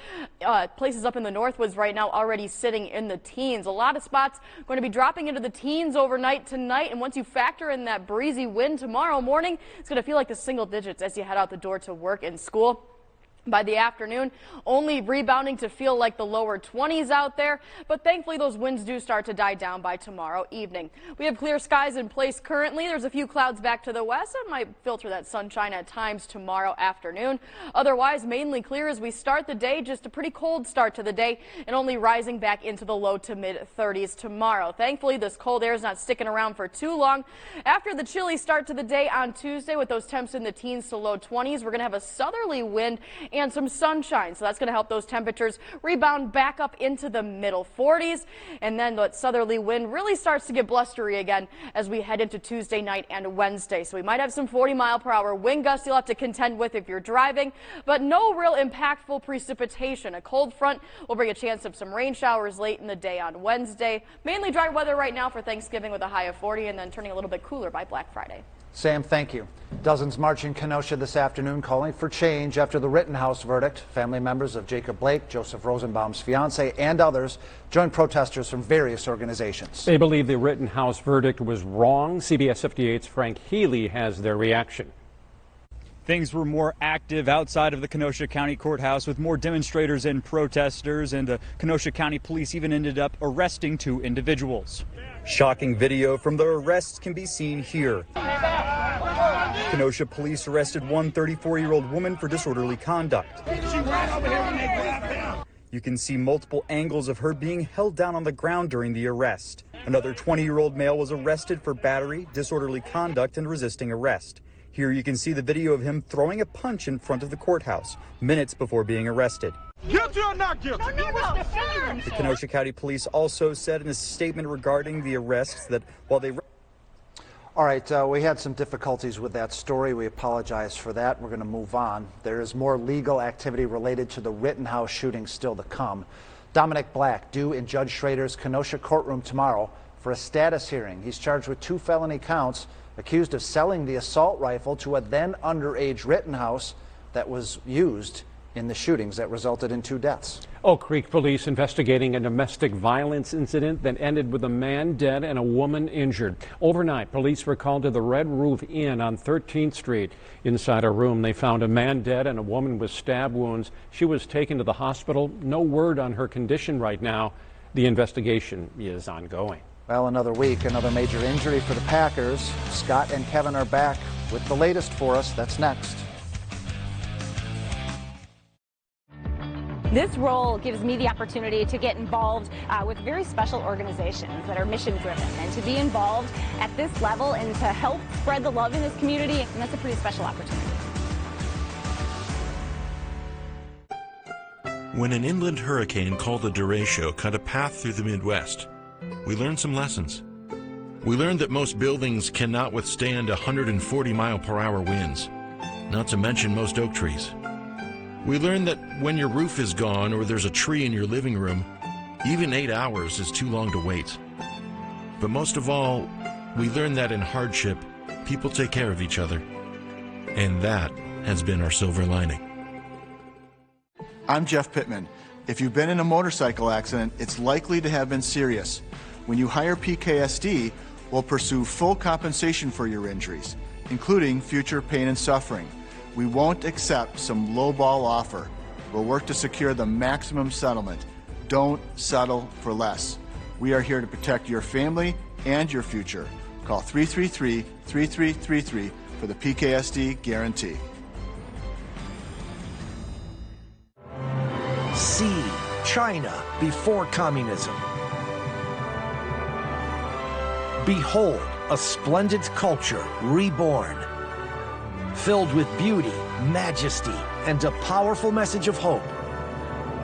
Places up in the Northwoods right now already sitting in the teens. A lot of spots going to be dropping into the teens overnight tonight, and once you factor in that breezy wind tomorrow morning, it's going to feel like the single digits as you head out the door to work and school. By the afternoon, only rebounding to feel like the lower 20s out there, but thankfully those winds do start to die down by tomorrow evening. We have clear skies in place currently. There's a few clouds back to the west that might filter that sunshine at times tomorrow afternoon. Otherwise, mainly clear as we start the day. Just a pretty cold start to the day and only rising back into the low to mid 30s tomorrow. Thankfully, this cold air is not sticking around for too long. After the chilly start to the day on Tuesday with those temps in the teens to low 20s, we're going to have a southerly wind and some sunshine, so that's going to help those temperatures rebound back up into the middle 40s, and then that southerly wind really starts to get blustery again as we head into Tuesday night and Wednesday. So we might have some 40-mile-per-hour wind gusts you'll have to contend with if you're driving, but no real impactful precipitation. A cold front will bring a chance of some rain showers late in the day on Wednesday. Mainly dry weather right now for Thanksgiving with a high of 40, and then turning a little bit cooler by Black Friday. Sam, thank you. Dozens march in Kenosha this afternoon calling for change after the Rittenhouse verdict. Family members of Jacob Blake, Joseph Rosenbaum's fiance, and others joined protesters from various organizations. They believe the Rittenhouse verdict was wrong. CBS 58's Frank Healy has their reaction. Things were more active outside of the Kenosha County Courthouse with more demonstrators and protesters, and the Kenosha County Police even ended up arresting 2 individuals. Shocking video from the arrests can be seen here. Kenosha police arrested one 34-year-old woman for disorderly conduct. You can see multiple angles of her being held down on the ground during the arrest. Another 20-year-old male was arrested for battery, disorderly conduct, and resisting arrest. Here you can see the video of him throwing a punch in front of the courthouse minutes before being arrested. Guilty or not guilty? No. The Kenosha County Police also said in a statement regarding the arrests that while they... All right, we had some difficulties with that story. We apologize for that. We're going to move on. There is more legal activity related to the Rittenhouse shooting still to come. Dominic Black due in Judge Schrader's Kenosha courtroom tomorrow for a status hearing. He's charged with 2 felony counts, accused of selling the assault rifle to a then underage Rittenhouse that was used in the shootings that resulted in 2 deaths. Oak Creek police investigating a domestic violence incident that ended with a man dead and a woman injured. Overnight, police were called to the Red Roof Inn on 13th Street. Inside a room, they found a man dead and a woman with stab wounds. She was taken to the hospital. No word on her condition right now. The investigation is ongoing. Well, another week, another major injury for the Packers. Scott and Kevin are back with the latest for us. That's next. This role gives me the opportunity to get involved with very special organizations that are mission driven, and to be involved at this level and to help spread the love in this community, and that's a pretty special opportunity. When an inland hurricane called the derecho cut a path through the Midwest, we learned some lessons. We learned that most buildings cannot withstand 140-mile-per-hour winds, not to mention most oak trees. We learned that when your roof is gone or there's a tree in your living room, even 8 hours is too long to wait. But most of all, we learned that in hardship, people take care of each other. And that has been our silver lining. I'm Jeff Pittman. If you've been in a motorcycle accident, it's likely to have been serious. When you hire PKSD, we'll pursue full compensation for your injuries, including future pain and suffering. We won't accept some lowball offer. We'll work to secure the maximum settlement. Don't settle for less. We are here to protect your family and your future. Call 333-3333 for the PKSD guarantee. See China before communism. Behold a splendid culture reborn, filled with beauty, majesty, and a powerful message of hope.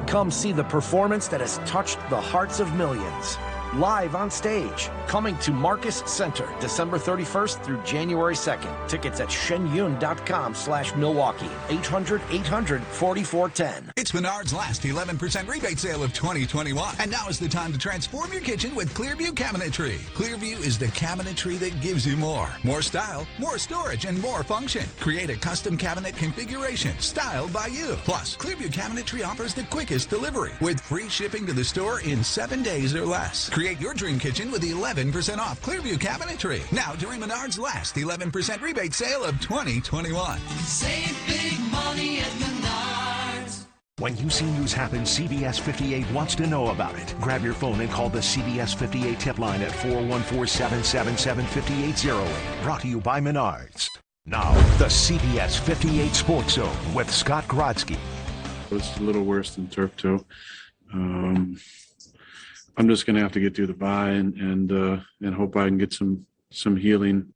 Come see the performance that has touched the hearts of millions. Live on stage, coming to Marcus Center, December 31st through January 2nd. Tickets at shenyun.com/Milwaukee. 800-800-4410. It's Menard's last 11% rebate sale of 2021. And now is the time to transform your kitchen with Clearview Cabinetry. Clearview is the cabinetry that gives you more. More style, more storage, and more function. Create a custom cabinet configuration styled by you. Plus, Clearview Cabinetry offers the quickest delivery with free shipping to the store in 7 days or less. Create your dream kitchen with 11% off Clearview Cabinetry. Now during Menard's last 11% rebate sale of 2021. Save big money at Menards. When you see news happen, CBS 58 wants to know about it. Grab your phone and call the CBS 58 tip line at 414-777-5808. Brought to you by Menards. Now, the CBS 58 Sports Zone with Scott Grodzki. It's a little worse than turf toe. I'm just going to have to get through the bye and hope I can get some healing.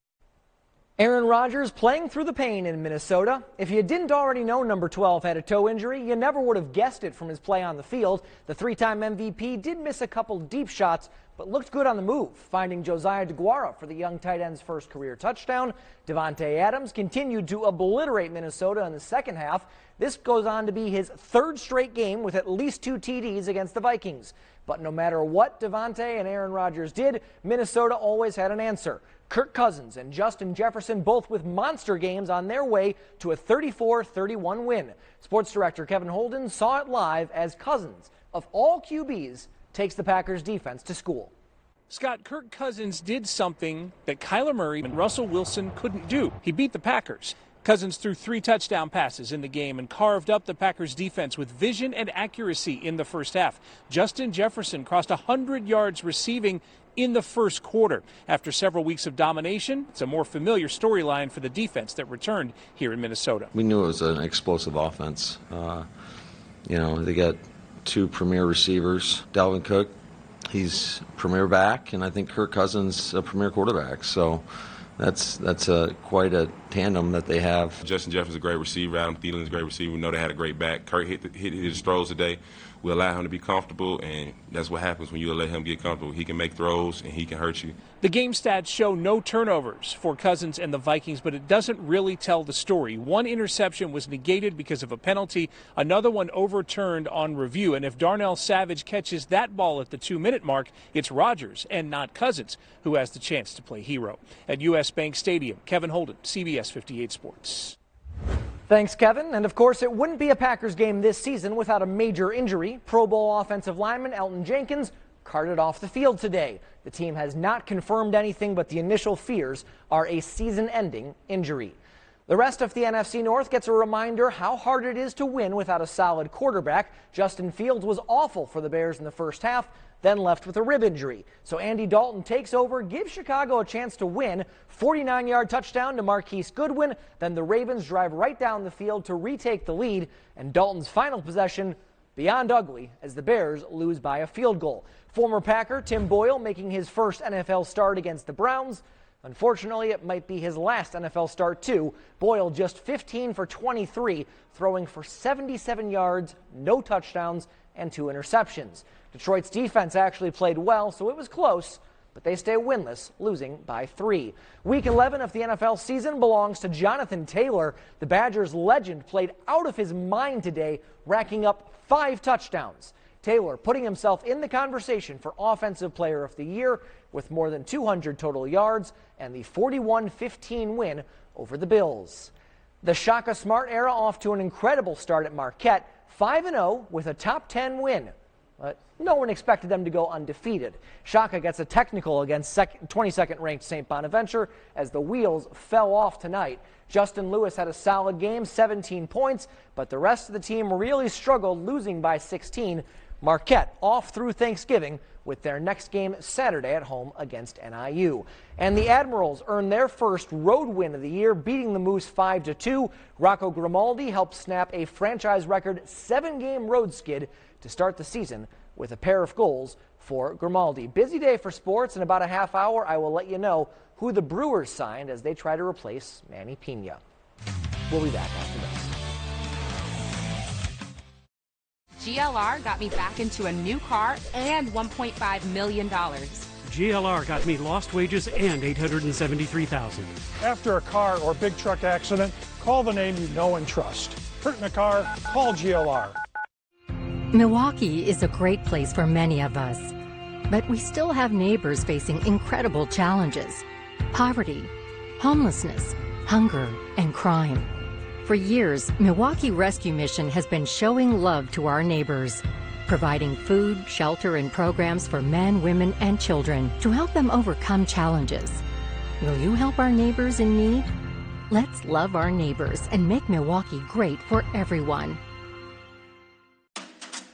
Aaron Rodgers playing through the pain in Minnesota. If you didn't already know number 12 had a toe injury, you never would have guessed it from his play on the field. The three-time MVP did miss a couple deep shots, but looked good on the move, finding Josiah DeGuara for the young tight end's first career touchdown. Devontae Adams continued to obliterate Minnesota in the second half. This goes on to be his third straight game with at least 2 TDs against the Vikings. But no matter what Devontae and Aaron Rodgers did, Minnesota always had an answer. Kirk Cousins and Justin Jefferson both with monster games on their way to a 34-31 win. Sports director Kevin Holden saw it live as Cousins, of all QBs, takes the Packers defense to school. Scott, Kirk Cousins did something that Kyler Murray and Russell Wilson couldn't do. He beat the Packers. Cousins threw 3 touchdown passes in the game and carved up the Packers defense with vision and accuracy in the first half. Justin Jefferson crossed 100 yards receiving in the first quarter. After several weeks of domination, it's a more familiar storyline for the defense that returned here in Minnesota. We knew it was an explosive offense. They got 2 premier receivers. Dalvin Cook, he's premier back, and I think Kirk Cousins a premier quarterback. So that's quite a tandem that they have. Justin Jefferson's a great receiver. Adam Thielen's a great receiver. We know they had a great back. Kirk hit his throws today. We allow him to be comfortable, and that's what happens when you let him get comfortable. He can make throws, and he can hurt you. The game stats show no turnovers for Cousins and the Vikings, but it doesn't really tell the story. 1 interception was negated because of a penalty, another one overturned on review, and if Darnell Savage catches that ball at the 2-minute mark, it's Rodgers and not Cousins who has the chance to play hero. At U.S. Bank Stadium, Kevin Holden, CBS 58 Sports. Thanks, Kevin. And of course, it wouldn't be a Packers game this season without a major injury. Pro Bowl offensive lineman Elgton Jenkins carted off the field today. The team has not confirmed anything, but the initial fears are a season-ending injury. The rest of the NFC North gets a reminder how hard it is to win without a solid quarterback. Justin Fields was awful for the Bears in the first half, then left with a rib injury. So Andy Dalton takes over, gives Chicago a chance to win. 49-yard touchdown to Marquise Goodwin. Then the Ravens drive right down the field to retake the lead. And Dalton's final possession, beyond ugly, as the Bears lose by a field goal. Former Packer Tim Boyle making his first NFL start against the Browns. Unfortunately, it might be his last NFL start, too. Boyle just 15 for 23, throwing for 77 yards, no touchdowns, and 2 interceptions. Detroit's defense actually played well, so it was close, but they stay winless, losing by 3. Week 11 of the NFL season belongs to Jonathan Taylor. The Badgers legend played out of his mind today, racking up 5 touchdowns. Taylor putting himself in the conversation for Offensive Player of the Year with more than 200 total yards and the 41-15 win over the Bills. The Shaka Smart era off to an incredible start at Marquette. 5-0 with a top 10 win. But no one expected them to go undefeated. Shaka gets a technical against 22nd ranked St. Bonaventure as the wheels fell off tonight. Justin Lewis had a solid game, 17 points, but the rest of the team really struggled, losing by 16. Marquette off through Thanksgiving with their next game Saturday at home against NIU. And the Admirals earned their first road win of the year, beating the Moose 5-2. Rocco Grimaldi helped snap a franchise record 7-game road skid to start the season with a pair of goals for Grimaldi. Busy day for sports. In about a half hour, I will let you know who the Brewers signed as they try to replace Manny Pena. We'll be back after this. GLR got me back into a new car and $1.5 million. GLR got me lost wages and $873,000. After a car or big truck accident, call the name you know and trust. Hurt in a car, call GLR. Milwaukee is a great place for many of us, but we still have neighbors facing incredible challenges: poverty, homelessness, hunger, and crime. For years, Milwaukee Rescue Mission has been showing love to our neighbors, providing food, shelter, and programs for men, women, and children to help them overcome challenges. Will you help our neighbors in need? Let's love our neighbors and make Milwaukee great for everyone.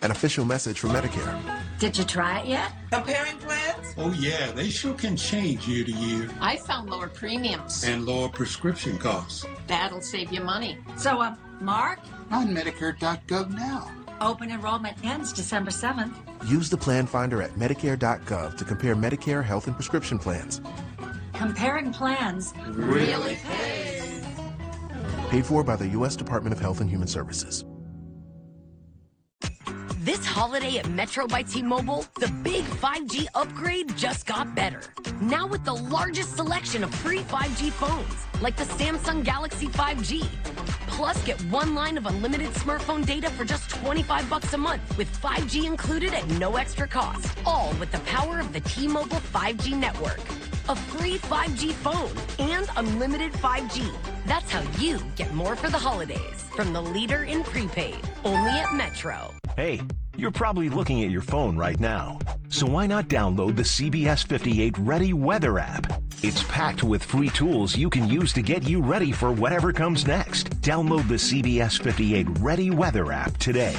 An official message from Medicare. Did you try it yet? Comparing plans? Oh yeah, they sure can change year to year. I found lower premiums. And lower prescription costs. That'll save you money. So, Mark? On Medicare.gov now. Open enrollment ends December 7th. Use the plan finder at Medicare.gov to compare Medicare health and prescription plans. Comparing plans really pays. Paid for by the U.S. Department of Health and Human Services. This holiday at Metro by T-Mobile, the big 5G upgrade just got better. Now with the largest selection of free 5G phones, like the Samsung Galaxy 5G. Plus, get one line of unlimited smartphone data for just $25 a month, with 5G included at no extra cost. All with the power of the T-Mobile 5G network. A free 5G phone and unlimited 5G. That's how you get more for the holidays. From the leader in prepaid, only at Metro. Hey, you're probably looking at your phone right now. So why not download the CBS 58 Ready Weather app? It's packed with free tools you can use to get you ready for whatever comes next. Download the CBS 58 Ready Weather app today.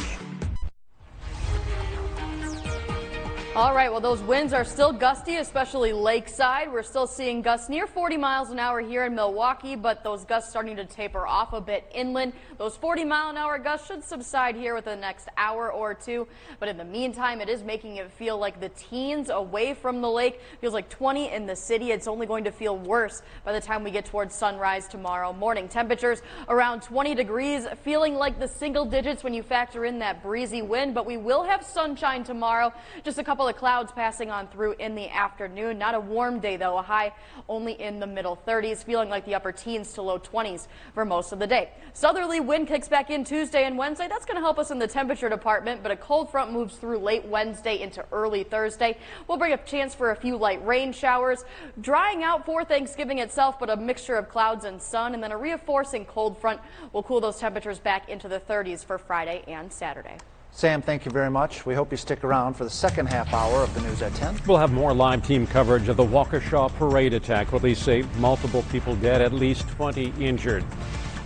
All right, well, those winds are still gusty, especially lakeside. We're still seeing gusts near 40 miles an hour here in Milwaukee, but those gusts starting to taper off a bit inland. Those 40-mile-an-hour gusts should subside here within the next hour or two. But in the meantime, it is making it feel like the teens away from the lake. Feels like 20 in the city. It's only going to feel worse by the time we get towards sunrise tomorrow morning. Temperatures around 20 degrees, feeling like the single digits when you factor in that breezy wind. But we will have sunshine tomorrow. Just a couple of clouds passing on through in the afternoon. Not a warm day, though. A high only in the middle 30s, feeling like the upper teens to low 20s for most of the day. Southerly wind kicks back in Tuesday and Wednesday. That's going to help us in the temperature department, but a cold front moves through late Wednesday into early Thursday. We'll bring a chance for a few light rain showers. Drying out for Thanksgiving itself, but a mixture of clouds and sun, and then a reinforcing cold front will cool those temperatures back into the 30s for Friday and Saturday. Sam, thank you very much. We hope you stick around for the second half hour of the news at 10. We'll have more live team coverage of the Waukesha parade attack. Police say multiple people dead, at least 20 injured.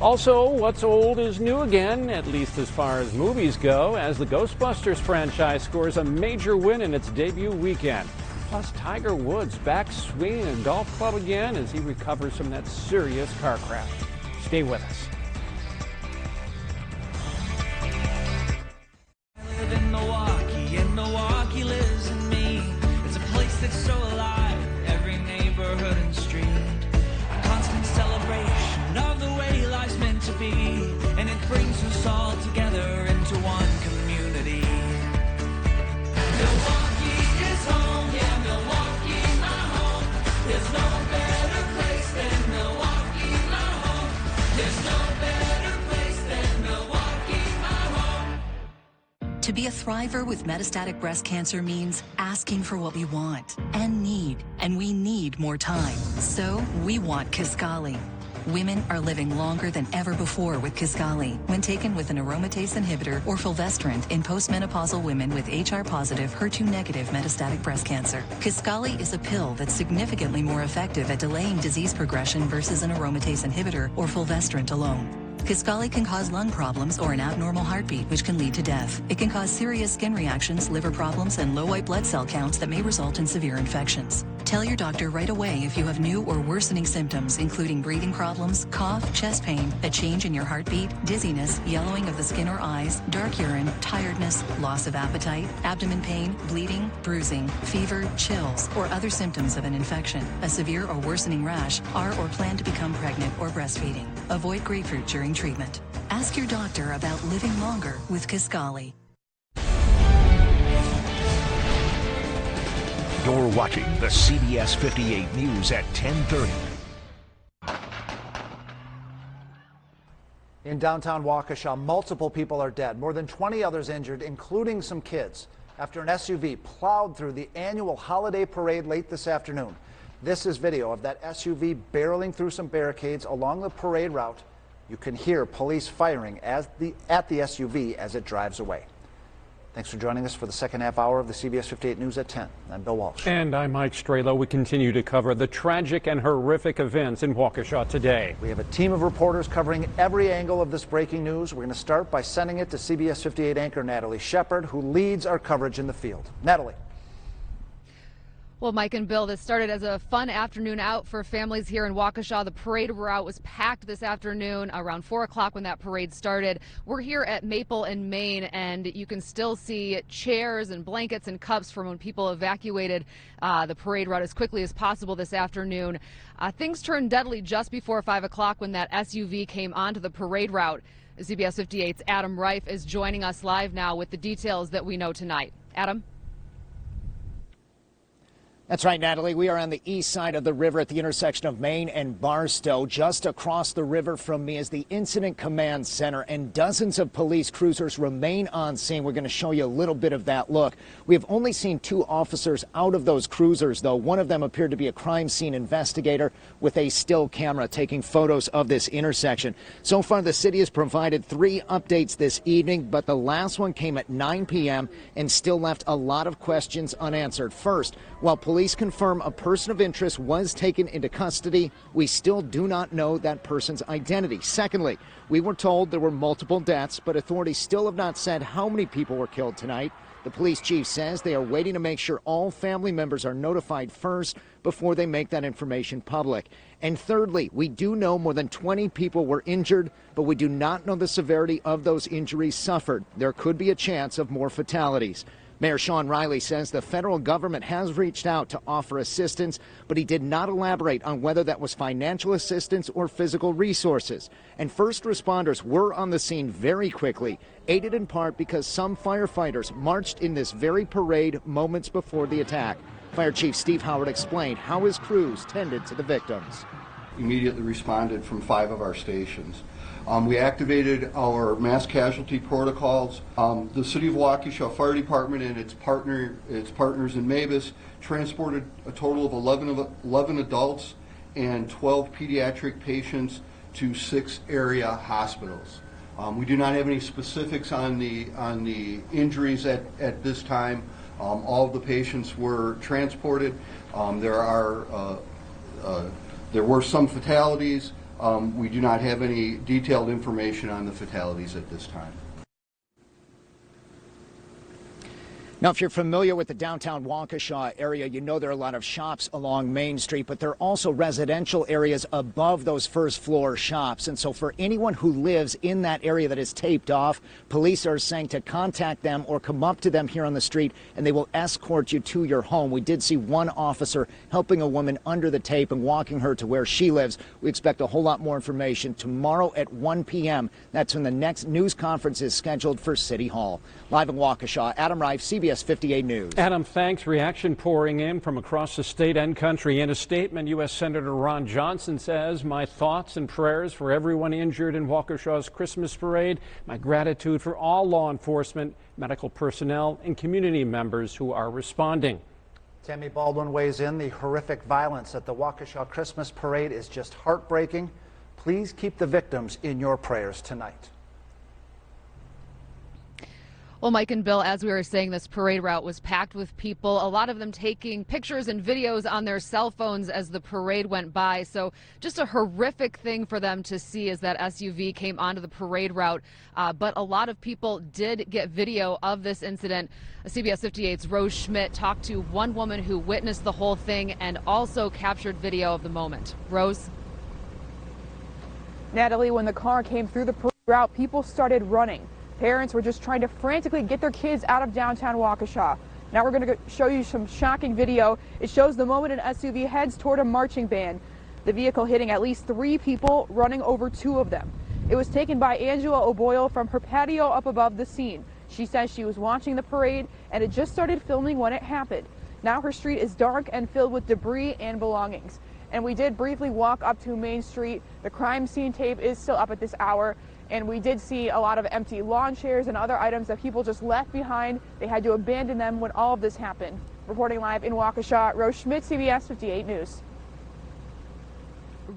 Also, what's old is new again, at least as far as movies go, as the Ghostbusters franchise scores a major win in its debut weekend. Plus, Tiger Woods back swinging a golf club again as he recovers from that serious car crash. Stay with us. In Milwaukee, and Milwaukee lives in me. It's a place that's so alive, every neighborhood and street. A constant celebration of the way life's meant to be, and it brings us all together into one community. Milwaukee is home, yeah, Milwaukee my home. There's no better place than Milwaukee my home. There's no better place than Milwaukee my home. To be a thriver with metastatic breast cancer means asking for what we want and need, and we need more time. So we want Kisqali. Women are living longer than ever before with Kisqali when taken with an aromatase inhibitor or fulvestrant in postmenopausal women with HR-positive, HER2-negative metastatic breast cancer. Kisqali is a pill that's significantly more effective at delaying disease progression versus an aromatase inhibitor or fulvestrant alone. Kisqali can cause lung problems or an abnormal heartbeat, which can lead to death. It can cause serious skin reactions, liver problems, and low white blood cell counts that may result in severe infections. Tell your doctor right away if you have new or worsening symptoms, including breathing problems, cough, chest pain, a change in your heartbeat, dizziness, yellowing of the skin or eyes, dark urine, tiredness, loss of appetite, abdomen pain, bleeding, bruising, fever, chills, or other symptoms of an infection, a severe or worsening rash, are or plan to become pregnant or breastfeeding. Avoid grapefruit during treatment. Ask your doctor about living longer with Kisqali. You're watching the CBS 58 News at 10:30. In downtown Waukesha, multiple people are dead, more than 20 others injured, including some kids, after an SUV plowed through the annual holiday parade late this afternoon. This is video of that SUV barreling through some barricades along the parade route. You can hear police firing at the SUV as it drives away. Thanks for joining us for the second half hour of the CBS 58 News at 10. I'm Bill Walsh. And I'm Mike Strelo. We continue to cover the tragic and horrific events in Waukesha today. We have a team of reporters covering every angle of this breaking news. We're going to start by sending it to CBS 58 anchor Natalie Shepard, who leads our coverage in the field. Natalie. Well, Mike and Bill, this started as a fun afternoon out for families here in Waukesha. The parade route was packed this afternoon around 4 o'clock when that parade started. We're here at Maple and Main, and you can still see chairs and blankets and cups from when people evacuated the parade route as quickly as possible this afternoon. Things turned deadly just before 5 o'clock when that SUV came onto the parade route. CBS 58's Adam Reif is joining us live now with the details that we know tonight. Adam? That's right, Natalie. We are on the east side of the river at the intersection of Main and Barstow. Just across the river from me is the Incident Command Center, and dozens of police cruisers remain on scene. We're going to show you a little bit of that look. We have only seen 2 officers out of those cruisers, though. One of them appeared to be a crime scene investigator with a still camera taking photos of this intersection. So far, the city has provided 3 updates this evening, but the last one came at 9 p.m. and still left a lot of questions unanswered. First, while police confirm a person of interest was taken into custody, we still do not know that person's identity. Secondly, we were told there were multiple deaths, but authorities still have not said how many people were killed tonight. The police chief says they are waiting to make sure all family members are notified first before they make that information public. And thirdly, we do know more than 20 people were injured, but we do not know the severity of those injuries suffered. There could be a chance of more fatalities. Mayor Sean Riley says the federal government has reached out to offer assistance, but he did not elaborate on whether that was financial assistance or physical resources. And first responders were on the scene very quickly, aided in part because some firefighters marched in this very parade moments before the attack. Fire Chief Steve Howard explained how his crews tended to the victims. Immediately responded from 5 of our stations. We activated our mass casualty protocols. The City of Waukesha Fire Department and its partners in Mavis transported a total of 11 adults and 12 pediatric patients to 6 area hospitals. We do not have any specifics on the injuries at this time. All of the patients were transported. There were some fatalities. We do not have any detailed information on the fatalities at this time. Now, if you're familiar with the downtown Waukesha area, you know there are a lot of shops along Main Street, but there are also residential areas above those first floor shops. And so for anyone who lives in that area that is taped off, police are saying to contact them or come up to them here on the street, and they will escort you to your home. We did see one officer helping a woman under the tape and walking her to where she lives. We expect a whole lot more information tomorrow at 1 p.m. That's when the next news conference is scheduled for City Hall. Live in Waukesha, Adam Reif, CBS 58 News. Adam, thanks. Reaction pouring in from across the state and country. In a statement, U.S. Senator Ron Johnson says, "My thoughts and prayers for everyone injured in Waukesha's Christmas parade. My gratitude for all law enforcement, medical personnel, and community members who are responding." Tammy Baldwin weighs in. The horrific violence at the Waukesha Christmas parade is just heartbreaking. Please keep the victims in your prayers tonight. Well, Mike and Bill, as we were saying, this parade route was packed with people, a lot of them taking pictures and videos on their cell phones as the parade went by. So just a horrific thing for them to see as that SUV came onto the parade route. But a lot of people did get video of this incident. CBS 58's Rose Schmidt talked to one woman who witnessed the whole thing and also captured video of the moment. Rose? Natalie, when the car came through the parade route, people started running. Parents were just trying to frantically get their kids out of downtown Waukesha. Now we're going to show you some shocking video. It shows the moment an SUV heads toward a marching band. The vehicle hitting at least 3 people, running over 2 of them. It was taken by Angela O'Boyle from her patio up above the scene. She says she was watching the parade and had just started filming when it happened. Now her street is dark and filled with debris and belongings. And we did briefly walk up to Main Street. The crime scene tape is still up at this hour. And we did see a lot of empty lawn chairs and other items that people just left behind. They had to abandon them when all of this happened. Reporting live in Waukesha, Rose Schmidt, CBS 58 News.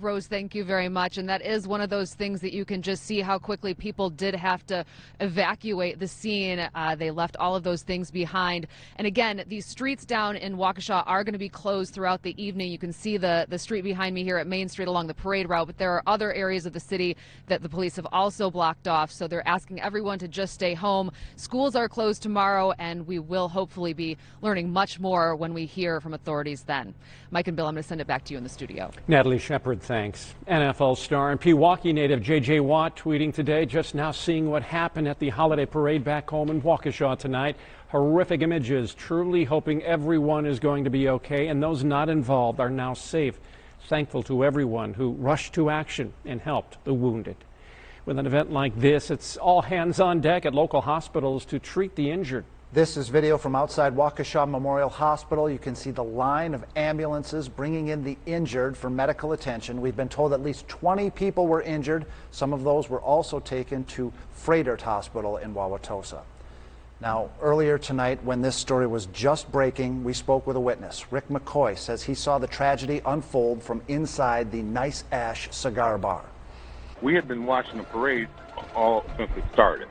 Rose, thank you very much. And that is one of those things that you can just see how quickly people did have to evacuate the scene. They left all of those things behind. And again, these streets down in Waukesha are going to be closed throughout the evening. You can see the street behind me here at Main Street along the parade route, but there are other areas of the city that the police have also blocked off. So they're asking everyone to just stay home. Schools are closed tomorrow, and we will hopefully be learning much more when we hear from authorities then. Mike and Bill, I'm going to send it back to you in the studio. Natalie Shepard, thanks. NFL star and Pewaukee native J.J. Watt tweeting today, just now seeing what happened at the holiday parade back home in Waukesha tonight. Horrific images, truly hoping everyone is going to be okay and those not involved are now safe. Thankful to everyone who rushed to action and helped the wounded. With an event like this, it's all hands on deck at local hospitals to treat the injured. This is video from outside Waukesha Memorial Hospital. You can see the line of ambulances bringing in the injured for medical attention. We've been told at least 20 people were injured. Some of those were also taken to Freighter Hospital in Wauwatosa. Now, earlier tonight, when this story was just breaking, we spoke with a witness. Rick McCoy says he saw the tragedy unfold from inside the Nice Ash cigar bar. We had been watching the parade all since it started.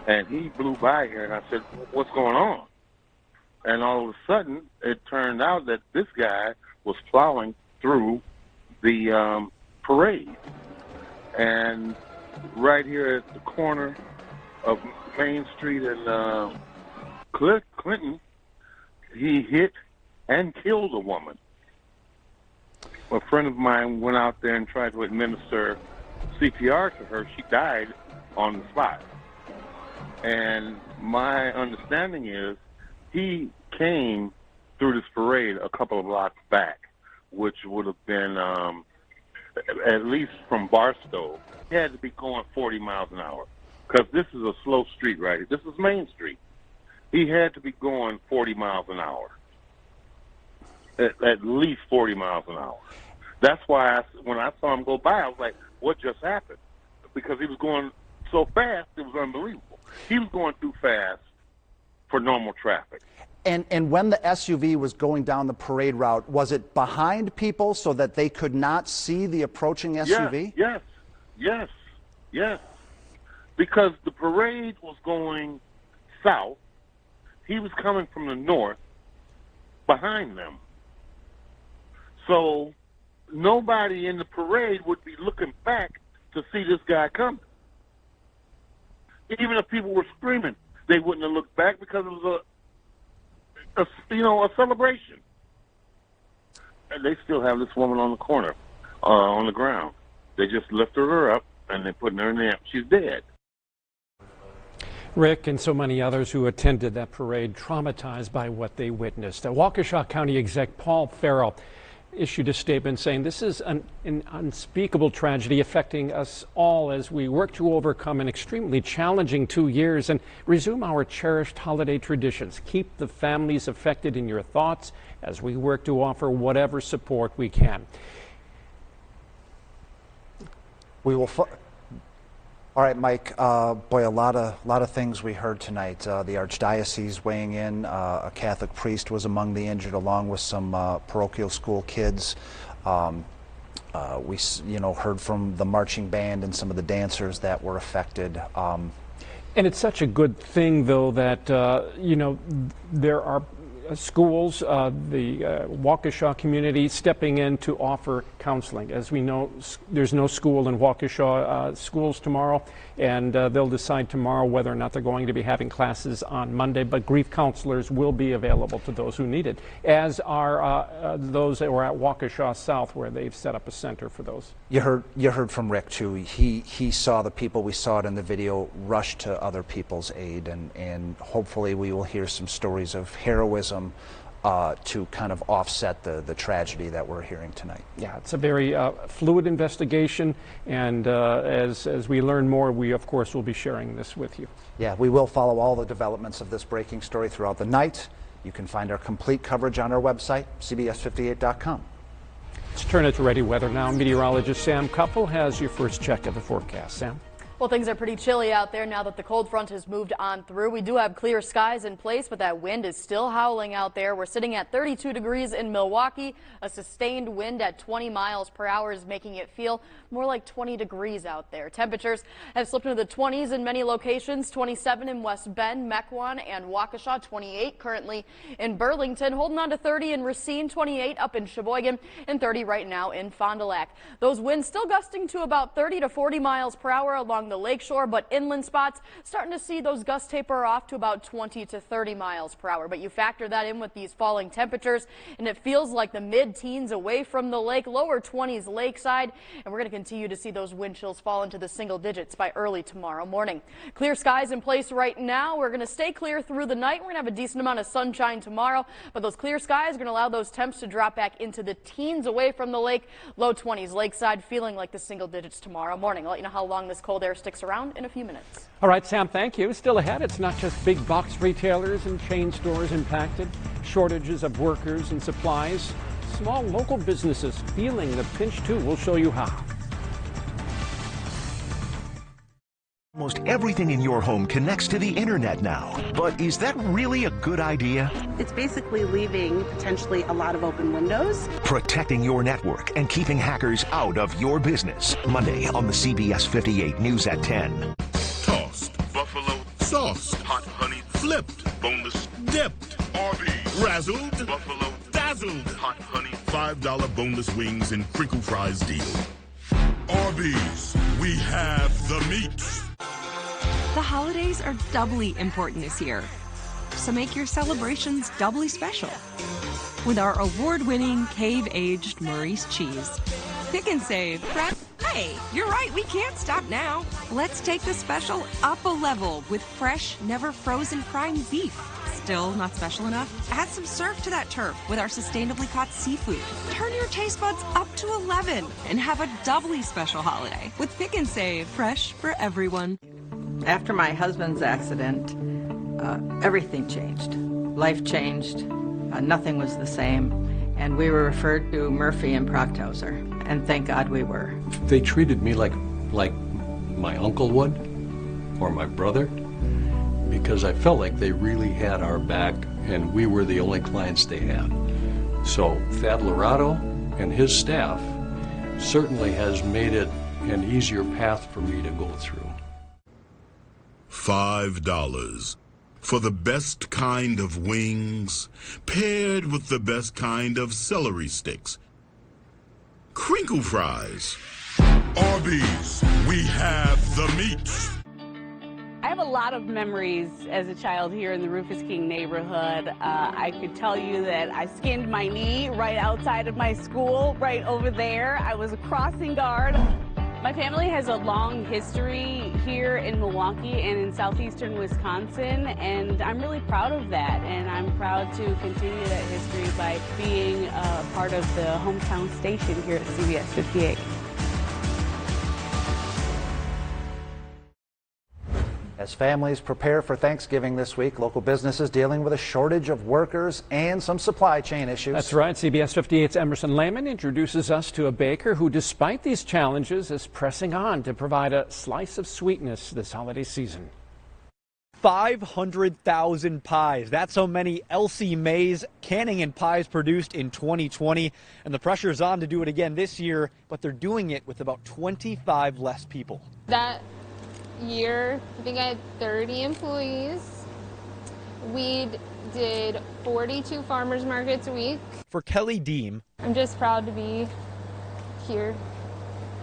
And he blew by here, and I said, what's going on? And all of a sudden, it turned out that this guy was plowing through the parade. And right here at the corner of Main Street and Clinton, he hit and killed a woman. A friend of mine went out there and tried to administer CPR to her. She died on the spot. And my understanding is he came through this parade a couple of blocks back, which would have been at least from Barstow. He had to be going 40 miles an hour because this is a slow street right here. This is Main Street. He had to be going 40 miles an hour, at least 40 miles an hour. That's why when I saw him go by, I was like, what just happened? Because he was going so fast, it was unbelievable. He was going too fast for normal traffic. And when the SUV was going down the parade route, was it behind people so that they could not see the approaching SUV? Yes. Because the parade was going south. He was coming from the north behind them. So nobody in the parade would be looking back to see this guy coming. Even if people were screaming, they wouldn't have looked back because it was a celebration. And they still have this woman on the corner, on the ground. They just lifted her up and they're putting her in there. She's dead. Rick and so many others who attended that parade traumatized by what they witnessed. Waukesha County Exec Paul Farrell issued a statement saying this is an unspeakable tragedy affecting us all as we work to overcome an extremely challenging 2 years and resume our cherished holiday traditions. Keep the families affected in your thoughts as we work to offer whatever support we can. We will. All right, Mike. Boy, a lot of things we heard tonight. The Archdiocese weighing in. A Catholic priest was among the injured, along with some parochial school kids. We heard from the marching band and some of the dancers that were affected. And it's such a good thing, though, that, there are schools, the Waukesha community stepping in to offer counseling. As we know, there's no school in Waukesha schools tomorrow, and they'll decide tomorrow whether or not they're going to be having classes on Monday, but grief counselors will be available to those who need it, as are those that were at Waukesha South, where they've set up a center for those. You heard from Rick, too. He saw the people, we saw it in the video, rush to other people's aid, and hopefully we will hear some stories of heroism to kind of offset the tragedy that we're hearing tonight. Yeah, it's a very fluid investigation, and as we learn more, we of course will be sharing this with you. Yeah, we will follow all the developments of this breaking story throughout the night. You can find our complete coverage on our website, CBS58.com. Let's turn it to ready weather now. Meteorologist Sam Kuppel has your first check of the forecast. Sam? Well, things are pretty chilly out there now that the cold front has moved on through. We do have clear skies in place, but that wind is still howling out there. We're sitting at 32 degrees in Milwaukee. A sustained wind at 20 miles per hour is making it feel more like 20 degrees out there. Temperatures have slipped into the 20s in many locations. 27 in West Bend, Mequon, and Waukesha. 28 currently in Burlington. Holding on to 30 in Racine. 28 up in Sheboygan, and 30 right now in Fond du Lac. Those winds still gusting to about 30 to 40 miles per hour along the lakeshore, but inland spots starting to see those gusts taper off to about 20 to 30 miles per hour. But you factor that in with these falling temperatures, and it feels like the mid-teens away from the lake, lower 20s lakeside, and we're going to continue to see those wind chills fall into the single digits by early tomorrow morning. Clear skies in place right now. We're going to stay clear through the night. We're going to have a decent amount of sunshine tomorrow, but those clear skies are going to allow those temps to drop back into the teens away from the lake, low 20s lakeside, feeling like the single digits tomorrow morning. I'll let you know how long this cold air sticks around in a few minutes. All right, Sam, thank you. Still ahead, it's not just big box retailers and chain stores impacted. Shortages of workers and supplies. Small local businesses feeling the pinch too. We'll show you how. Almost everything in your home connects to the internet now. But is that really a good idea? It's basically leaving potentially a lot of open windows. Protecting your network and keeping hackers out of your business. Monday on the CBS 58 News at 10. Tossed, buffalo, sauced, hot honey, flipped, boneless, dipped, Arby's, razzled, buffalo, dazzled, hot honey, $5 boneless wings and crinkle fries deal. Arby's, we have the meat. The holidays are doubly important this year, so make your celebrations doubly special with our award-winning cave-aged Maurice cheese. Pick and save. Hey, you're right, we can't stop now. Let's take the special up a level with fresh, never frozen prime beef. Still not special enough? Add some surf to that turf with our sustainably caught seafood. Turn your taste buds up to 11 and have a doubly special holiday with Pick and Save. Fresh for everyone. After my husband's accident, everything changed. Life changed. Nothing was the same. And we were referred to Murphy and Procthauser. And thank God we were. They treated me like my uncle would, or my brother, because I felt like they really had our back, and we were the only clients they had. So Thad Lorado and his staff certainly has made it an easier path for me to go through. $5 for the best kind of wings, paired with the best kind of celery sticks. Crinkle fries. Arby's, we have the meat. I have a lot of memories as a child here in the Rufus King neighborhood. I could tell you that I skinned my knee right outside of my school, right over there. I was a crossing guard. My family has a long history here in Milwaukee and in southeastern Wisconsin, and I'm really proud of that. And I'm proud to continue that history by being a part of the hometown station here at CBS 58. As families prepare for Thanksgiving this week, local businesses dealing with a shortage of workers and some supply chain issues. That's right. CBS 58's Emerson Lehman introduces us to a baker who, despite these challenges, is pressing on to provide a slice of sweetness this holiday season. 500,000 pies. That's how many Elsie Mae's canning and pies produced in 2020. And the pressure's on to do it again this year, but they're doing it with about 25 less people. That year, I think I had 30 employees. We did 42 farmers markets a week. For Kelly Deem, I'm just proud to be here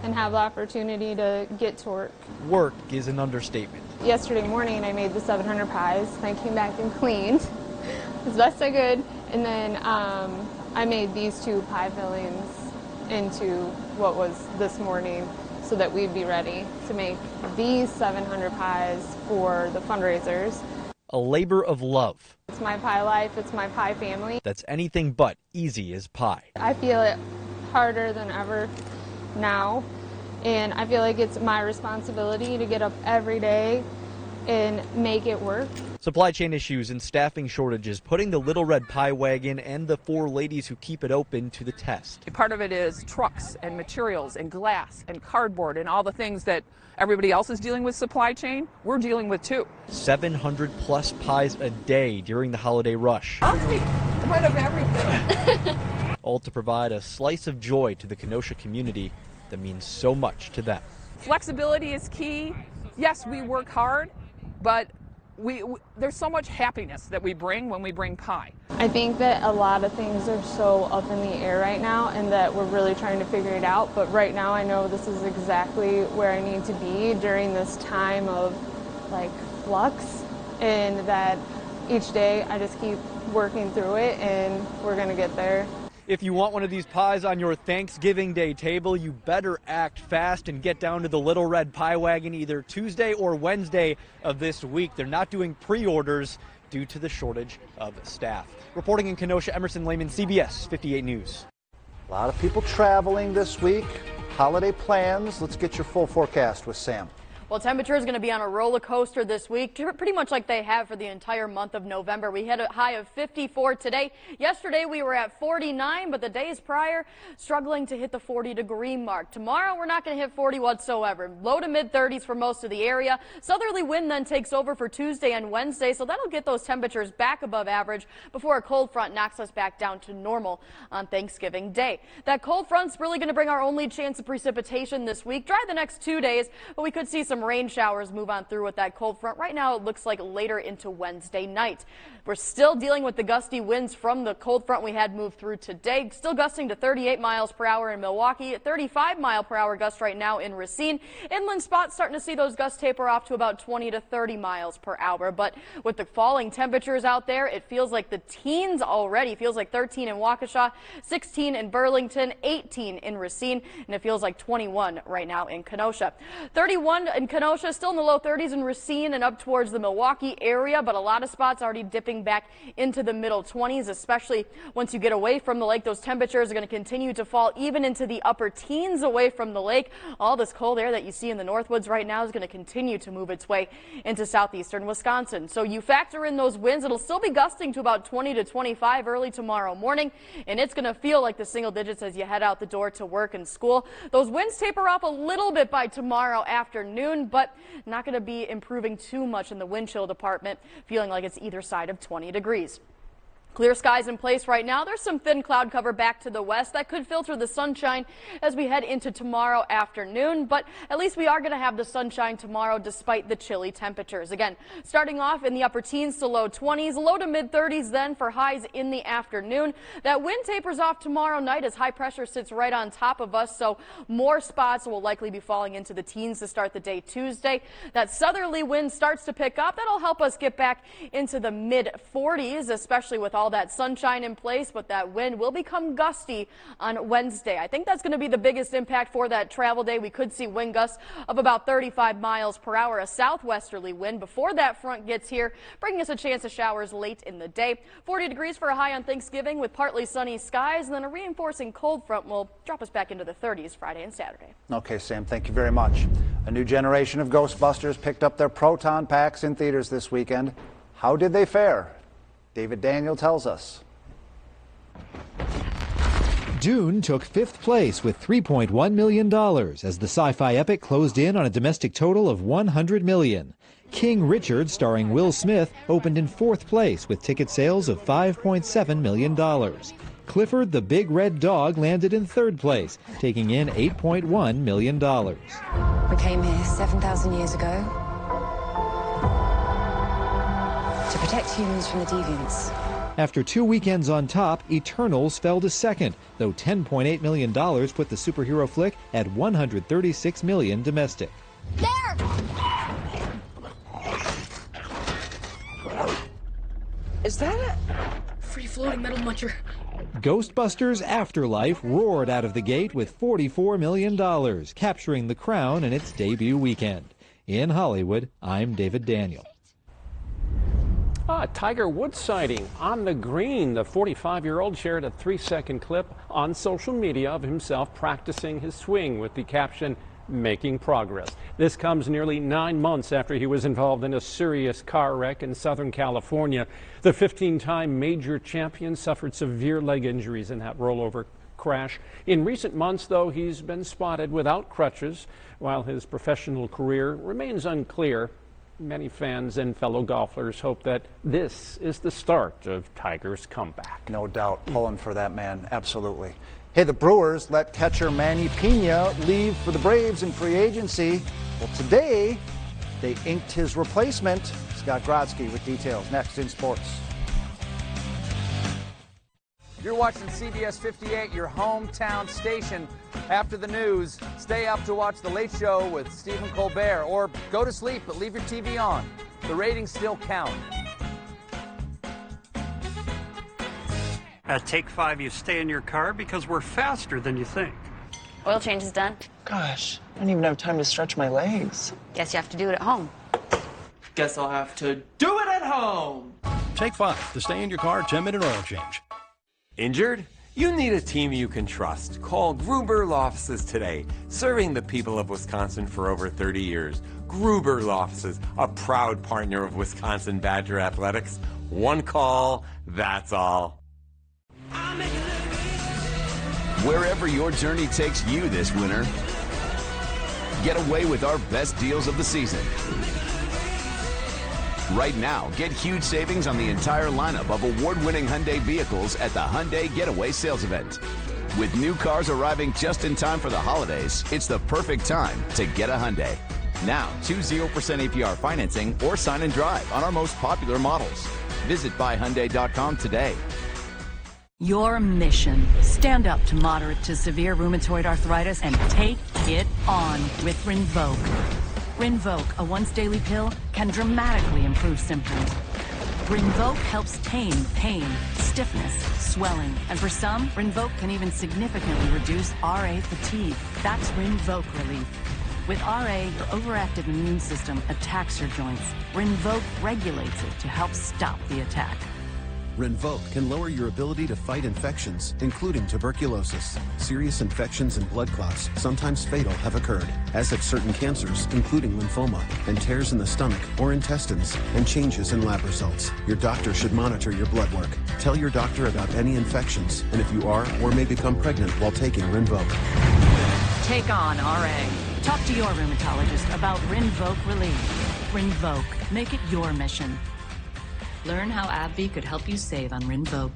and have the opportunity to get to work. Work is an understatement. Yesterday morning I made the 700 pies and I came back and cleaned as best I could, and then I made these 2 pie fillings into what was this morning so that we'd be ready to make these 700 pies for the fundraisers. A labor of love. It's my pie life, it's my pie family. That's anything but easy as pie. I feel it harder than ever now, and I feel like it's my responsibility to get up every day and make it work. Supply chain issues and staffing shortages putting the Little Red Pie Wagon and the 4 ladies who keep it open to the test. Part of it is trucks and materials and glass and cardboard and all the things that everybody else is dealing with supply chain, we're dealing with too. 700 plus pies a day during the holiday rush. I'll take a bite of everything. All to provide a slice of joy to the Kenosha community that means so much to them. Flexibility is key. Yes, we work hard, but there's so much happiness that we bring when we bring pie. I think that a lot of things are so up in the air right now and that we're really trying to figure it out, but right now I know this is exactly where I need to be during this time of like flux, and that each day I just keep working through it and we're gonna get there. If you want one of these pies on your Thanksgiving Day table, you better act fast and get down to the Little Red Pie Wagon either Tuesday or Wednesday of this week. They're not doing pre-orders due to the shortage of staff. Reporting in Kenosha, Emerson Lehman, CBS 58 News. A lot of people traveling this week. Holiday plans. Let's get your full forecast with Sam. Well, temperature is going to be on a roller coaster this week, pretty much like they have for the entire month of November. We hit a high of 54 today. Yesterday we were at 49, but the days prior struggling to hit the 40-degree mark. Tomorrow we're not going to hit 40 whatsoever. Low to mid 30s for most of the area. Southerly wind then takes over for Tuesday and Wednesday, so that'll get those temperatures back above average before a cold front knocks us back down to normal on Thanksgiving Day. That cold front's really going to bring our only chance of precipitation this week. Dry the next 2 days, but we could see some rain showers move on through with that cold front. Right now it looks like later into Wednesday night. We're still dealing with the gusty winds from the cold front we had moved through today. Still gusting to 38 miles per hour in Milwaukee, 35-mile-per-hour gust right now in Racine. Inland spots starting to see those gusts taper off to about 20 to 30 miles per hour. But with the falling temperatures out there, it feels like the teens already. It feels like 13 in Waukesha, 16 in Burlington, 18 in Racine, and it feels like 21 right now in Kenosha. 31 in Kenosha, still in the low 30s in Racine and up towards the Milwaukee area, but a lot of spots already dipping back into the middle 20s, especially once you get away from the lake. Those temperatures are going to continue to fall even into the upper teens away from the lake. All this cold air that you see in the Northwoods right now is going to continue to move its way into southeastern Wisconsin. So you factor in those winds, it'll still be gusting to about 20 to 25 early tomorrow morning, and it's going to feel like the single digits as you head out the door to work and school. Those winds taper off a little bit by tomorrow afternoon, but not going to be improving too much in the wind chill department, feeling like it's either side of 20 degrees. Clear skies in place right now. There's some thin cloud cover back to the west that could filter the sunshine as we head into tomorrow afternoon, but at least we are going to have the sunshine tomorrow despite the chilly temperatures. Again, starting off in the upper teens to low 20s, low to mid 30s then for highs in the afternoon. That wind tapers off tomorrow night as high pressure sits right on top of us, so more spots will likely be falling into the teens to start the day Tuesday. That southerly wind starts to pick up. That'll help us get back into the mid 40s, especially with all that sunshine in place, but that wind will become gusty on Wednesday. I think that's going to be the biggest impact for that travel day. We could see wind gusts of about 35 miles per hour, a southwesterly wind before that front gets here, bringing us a chance of showers late in the day. 40 degrees for a high on Thanksgiving with partly sunny skies, and then a reinforcing cold front will drop us back into the 30s Friday and Saturday. Okay, Sam, thank you very much. A new generation of Ghostbusters picked up their proton packs in theaters this weekend. How did they fare? David Daniel tells us. Dune took 5th place with $3.1 million as the sci-fi epic closed in on a domestic total of $100 million. King Richard, starring Will Smith, opened in 4th place with ticket sales of $5.7 million. Clifford the Big Red Dog landed in 3rd place, taking in $8.1 million. We came here 7,000 years ago to protect humans from the deviants. After 2 weekends on top, Eternals fell to 2nd, though $10.8 million put the superhero flick at $136 million domestic. There! Is that a free-floating metal muncher? Ghostbusters Afterlife roared out of the gate with $44 million, capturing the crown in its debut weekend. In Hollywood, I'm David Daniel. Tiger Woods sighting on the green. The 45-year-old shared a 3-second clip on social media of himself practicing his swing with the caption, "Making progress." This comes nearly 9 months after he was involved in a serious car wreck in Southern California. The 15-time major champion suffered severe leg injuries in that rollover crash. In recent months, though, he's been spotted without crutches. While his professional career remains unclear, many fans and fellow golfers hope that this is the start of Tiger's comeback. No doubt, pulling for that man, absolutely. Hey, the Brewers let catcher Manny Pena leave for the Braves in free agency. Well, today, they inked his replacement. Scott Grodzki with details next in sports. You're watching CBS 58, your hometown station. After the news, stay up to watch The Late Show with Stephen Colbert, or go to sleep but leave your TV on. The ratings still count. At Take 5, you stay in your car because we're faster than you think. Oil change is done. Gosh, I don't even have time to stretch my legs. Guess you have to do it at home. Guess I'll have to do it at home. Take 5 to stay in your car, 10-minute oil change. Injured? You need a team you can trust. Call Gruber Law Offices today, serving the people of Wisconsin for over 30 years. Gruber Law Offices, a proud partner of Wisconsin Badger Athletics. One call, that's all. Wherever your journey takes you this winter, get away with our best deals of the season. Right now, get huge savings on the entire lineup of award-winning Hyundai vehicles at the Hyundai Getaway Sales Event. With new cars arriving just in time for the holidays, it's the perfect time to get a Hyundai. Now, choose 0% APR financing or sign and drive on our most popular models. Visit buyhyundai.com today. Your mission: stand up to moderate to severe rheumatoid arthritis and take it on with Rinvoq. Rinvoq, a once-daily pill, can dramatically improve symptoms. Rinvoq helps tame pain, stiffness, swelling, and for some, Rinvoq can even significantly reduce RA fatigue. That's Rinvoq relief. With RA, your overactive immune system attacks your joints. Rinvoq regulates it to help stop the attack. Rinvoq can lower your ability to fight infections, including tuberculosis. Serious infections and blood clots, sometimes fatal, have occurred, as have certain cancers, including lymphoma, and tears in the stomach or intestines, and changes in lab results. Your doctor should monitor your blood work. Tell your doctor about any infections, and if you are or may become pregnant while taking Rinvoq. Take on RA. Talk to your rheumatologist about Rinvoq relief. Rinvoq. Make it your mission. Learn how AbbVie could help you save on Rinvoq.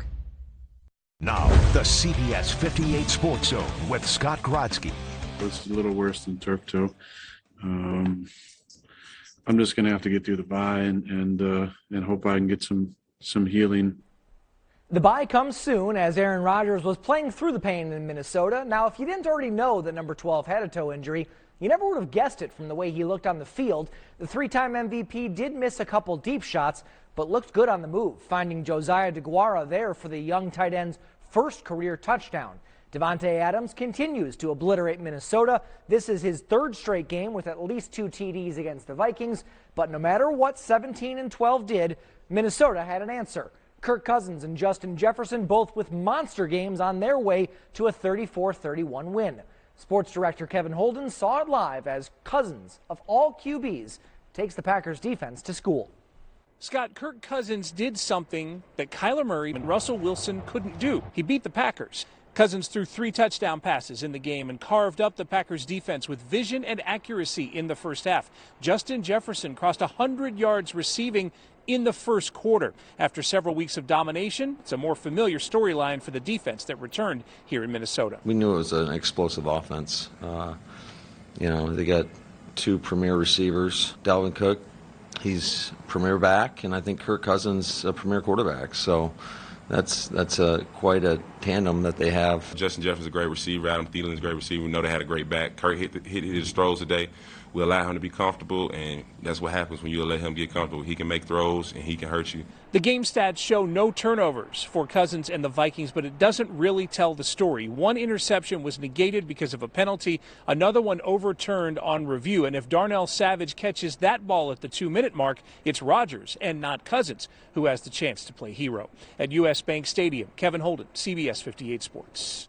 Now, the CBS 58 Sports Zone with Scott Grodzki. It's a little worse than turf toe. I'm just going to have to get through the bye and hope I can get some healing. The bye comes soon as Aaron Rodgers was playing through the pain in Minnesota. Now, if you didn't already know that number 12 had a toe injury, you never would have guessed it from the way he looked on the field. The three-time MVP did miss a couple deep shots, but looked good on the move, finding Josiah DeGuara there for the young tight end's first career touchdown. Devontae Adams continues to obliterate Minnesota. This is his third straight game with at least 2 TDs against the Vikings. But no matter what 17 and 12 did, Minnesota had an answer. Kirk Cousins and Justin Jefferson both with monster games on their way to a 34-31 win. Sports director Kevin Holden saw it live as Cousins, of all QBs, takes the Packers defense to school. Scott, Kirk Cousins did something that Kyler Murray and Russell Wilson couldn't do. He beat the Packers. Cousins threw 3 touchdown passes in the game and carved up the Packers defense with vision and accuracy in the first half. Justin Jefferson crossed 100 yards receiving in the first quarter. After several weeks of domination, it's a more familiar storyline for the defense that returned here in Minnesota. We knew it was an explosive offense. They got 2 premier receivers. Dalvin Cook, he's premier back, and I think Kirk Cousins a premier quarterback. So that's quite a tandem that they have. Justin Jefferson's a great receiver. Adam Thielen's a great receiver. We know they had a great back. Kirk hit his throws today. We allow him to be comfortable, and that's what happens when you let him get comfortable. He can make throws, and he can hurt you. The game stats show no turnovers for Cousins and the Vikings, but it doesn't really tell the story. 1 interception was negated because of a penalty, another one overturned on review, and if Darnell Savage catches that ball at the 2-minute mark, it's Rodgers and not Cousins who has the chance to play hero. At U.S. Bank Stadium, Kevin Holden, CBS 58 Sports.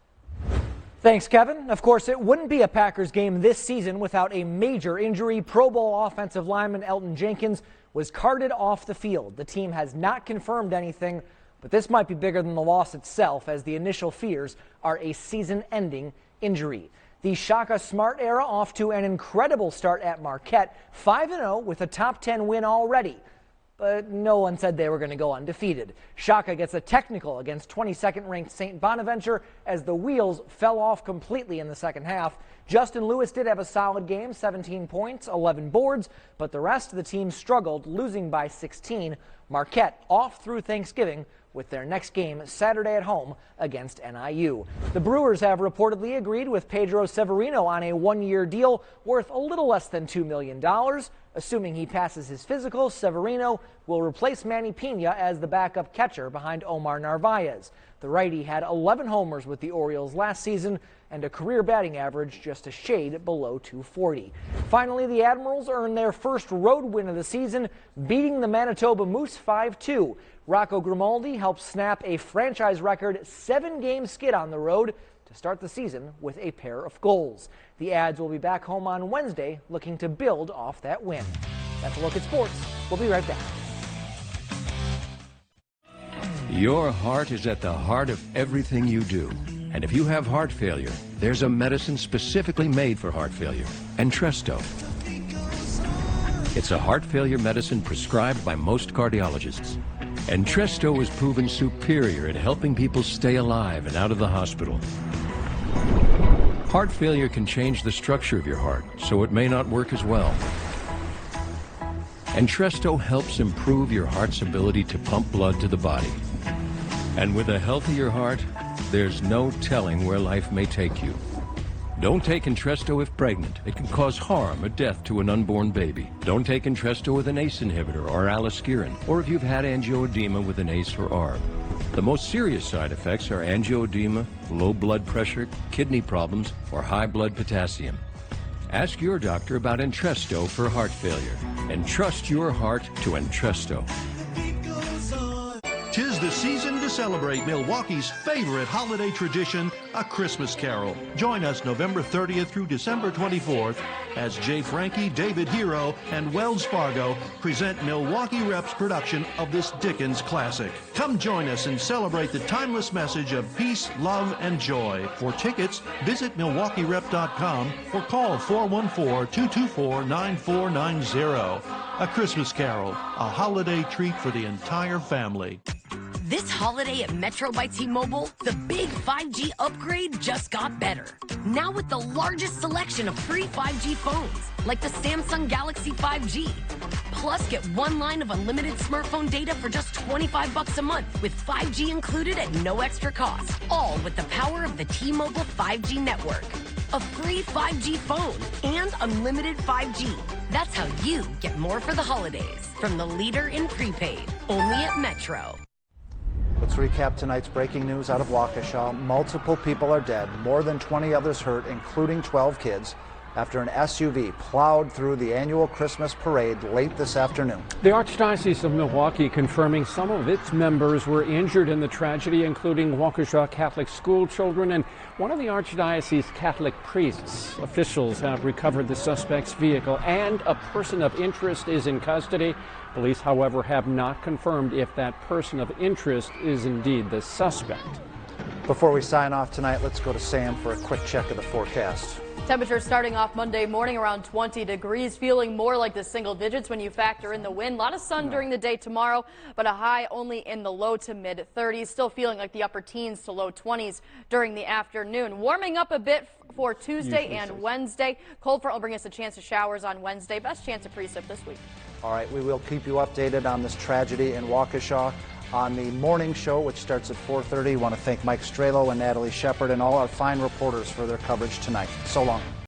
Thanks, Kevin. Of course, it wouldn't be a Packers game this season without a major injury. Pro Bowl offensive lineman Elton Jenkins was carted off the field. The team has not confirmed anything, but this might be bigger than the loss itself, as the initial fears are a season-ending injury. The Shaka Smart era off to an incredible start at Marquette, 5-0 with a top 10 win already. But no one said they were going to go undefeated. Shaka gets a technical against 22nd-ranked St. Bonaventure as the wheels fell off completely in the second half. Justin Lewis did have a solid game, 17 points, 11 boards, but the rest of the team struggled, losing by 16. Marquette off through Thanksgiving with their next game Saturday at home against NIU. The Brewers have reportedly agreed with Pedro Severino on a 1-year deal worth a little less than $2 million. Assuming he passes his physical, Severino will replace Manny Pena as the backup catcher behind Omar Narvaez. The righty had 11 homers with the Orioles last season and a career batting average just a shade below .240. Finally, the Admirals earned their first road win of the season, beating the Manitoba Moose 5-2. Rocco Grimaldi helped snap a franchise record 7-game skid on the road to start the season with a pair of goals. The Ads will be back home on Wednesday looking to build off that win. That's a look at sports. We'll be right back. Your heart is at the heart of everything you do. And if you have heart failure, there's a medicine specifically made for heart failure, Entresto. It's a heart failure medicine prescribed by most cardiologists. Entresto is proven superior at helping people stay alive and out of the hospital. Heart failure can change the structure of your heart, so it may not work as well. Entresto helps improve your heart's ability to pump blood to the body. And with a healthier heart, there's no telling where life may take you. Don't take Entresto if pregnant. It can cause harm or death to an unborn baby. Don't take Entresto with an ACE inhibitor or aliskiren, or if you've had angioedema with an ACE or ARB. The most serious side effects are angioedema, low blood pressure, kidney problems, or high blood potassium. Ask your doctor about Entresto for heart failure, and trust your heart to Entresto. 'Tis the season to celebrate Milwaukee's favorite holiday tradition, A Christmas Carol. Join us November 30th through December 24th as Jay Frankie, David Hero, and Wells Fargo present Milwaukee Rep's production of this Dickens classic. Come join us and celebrate the timeless message of peace, love, and joy. For tickets, visit MilwaukeeRep.com or call 414-224-9490. A Christmas Carol, a holiday treat for the entire family. This holiday at Metro by T-Mobile, the big 5G upgrade just got better. Now with the largest selection of free 5G phones, like the Samsung Galaxy 5G. Plus, get 1 line of unlimited smartphone data for just $25 a month, with 5G included at no extra cost. All with the power of the T-Mobile 5G network. A free 5G phone and unlimited 5G. That's how you get more for the holidays. From the leader in prepaid, only at Metro. Let's recap tonight's breaking news out of Waukesha. Multiple people are dead, more than 20 others hurt, including 12 kids, after an SUV plowed through the annual Christmas parade late this afternoon. The Archdiocese of Milwaukee confirming some of its members were injured in the tragedy, including Waukesha Catholic school children and one of the Archdiocese Catholic priests. Officials have recovered the suspect's vehicle and a person of interest is in custody. Police, however, have not confirmed if that person of interest is indeed the suspect. Before we sign off tonight, let's go to Sam for a quick check of the forecast. Temperatures starting off Monday morning around 20 degrees, feeling more like the single digits when you factor in the wind. A lot of sun during the day tomorrow, but a high only in the low to mid 30s. Still feeling like the upper teens to low 20s during the afternoon. Warming up a bit for Tuesday and Wednesday. Cold front will bring us a chance of showers on Wednesday. Best chance of precip this week. All right, we will keep you updated on this tragedy in Waukesha on the morning show, which starts at 4:30. I want to thank Mike Strelo and Natalie Shepard and all our fine reporters for their coverage tonight. So long.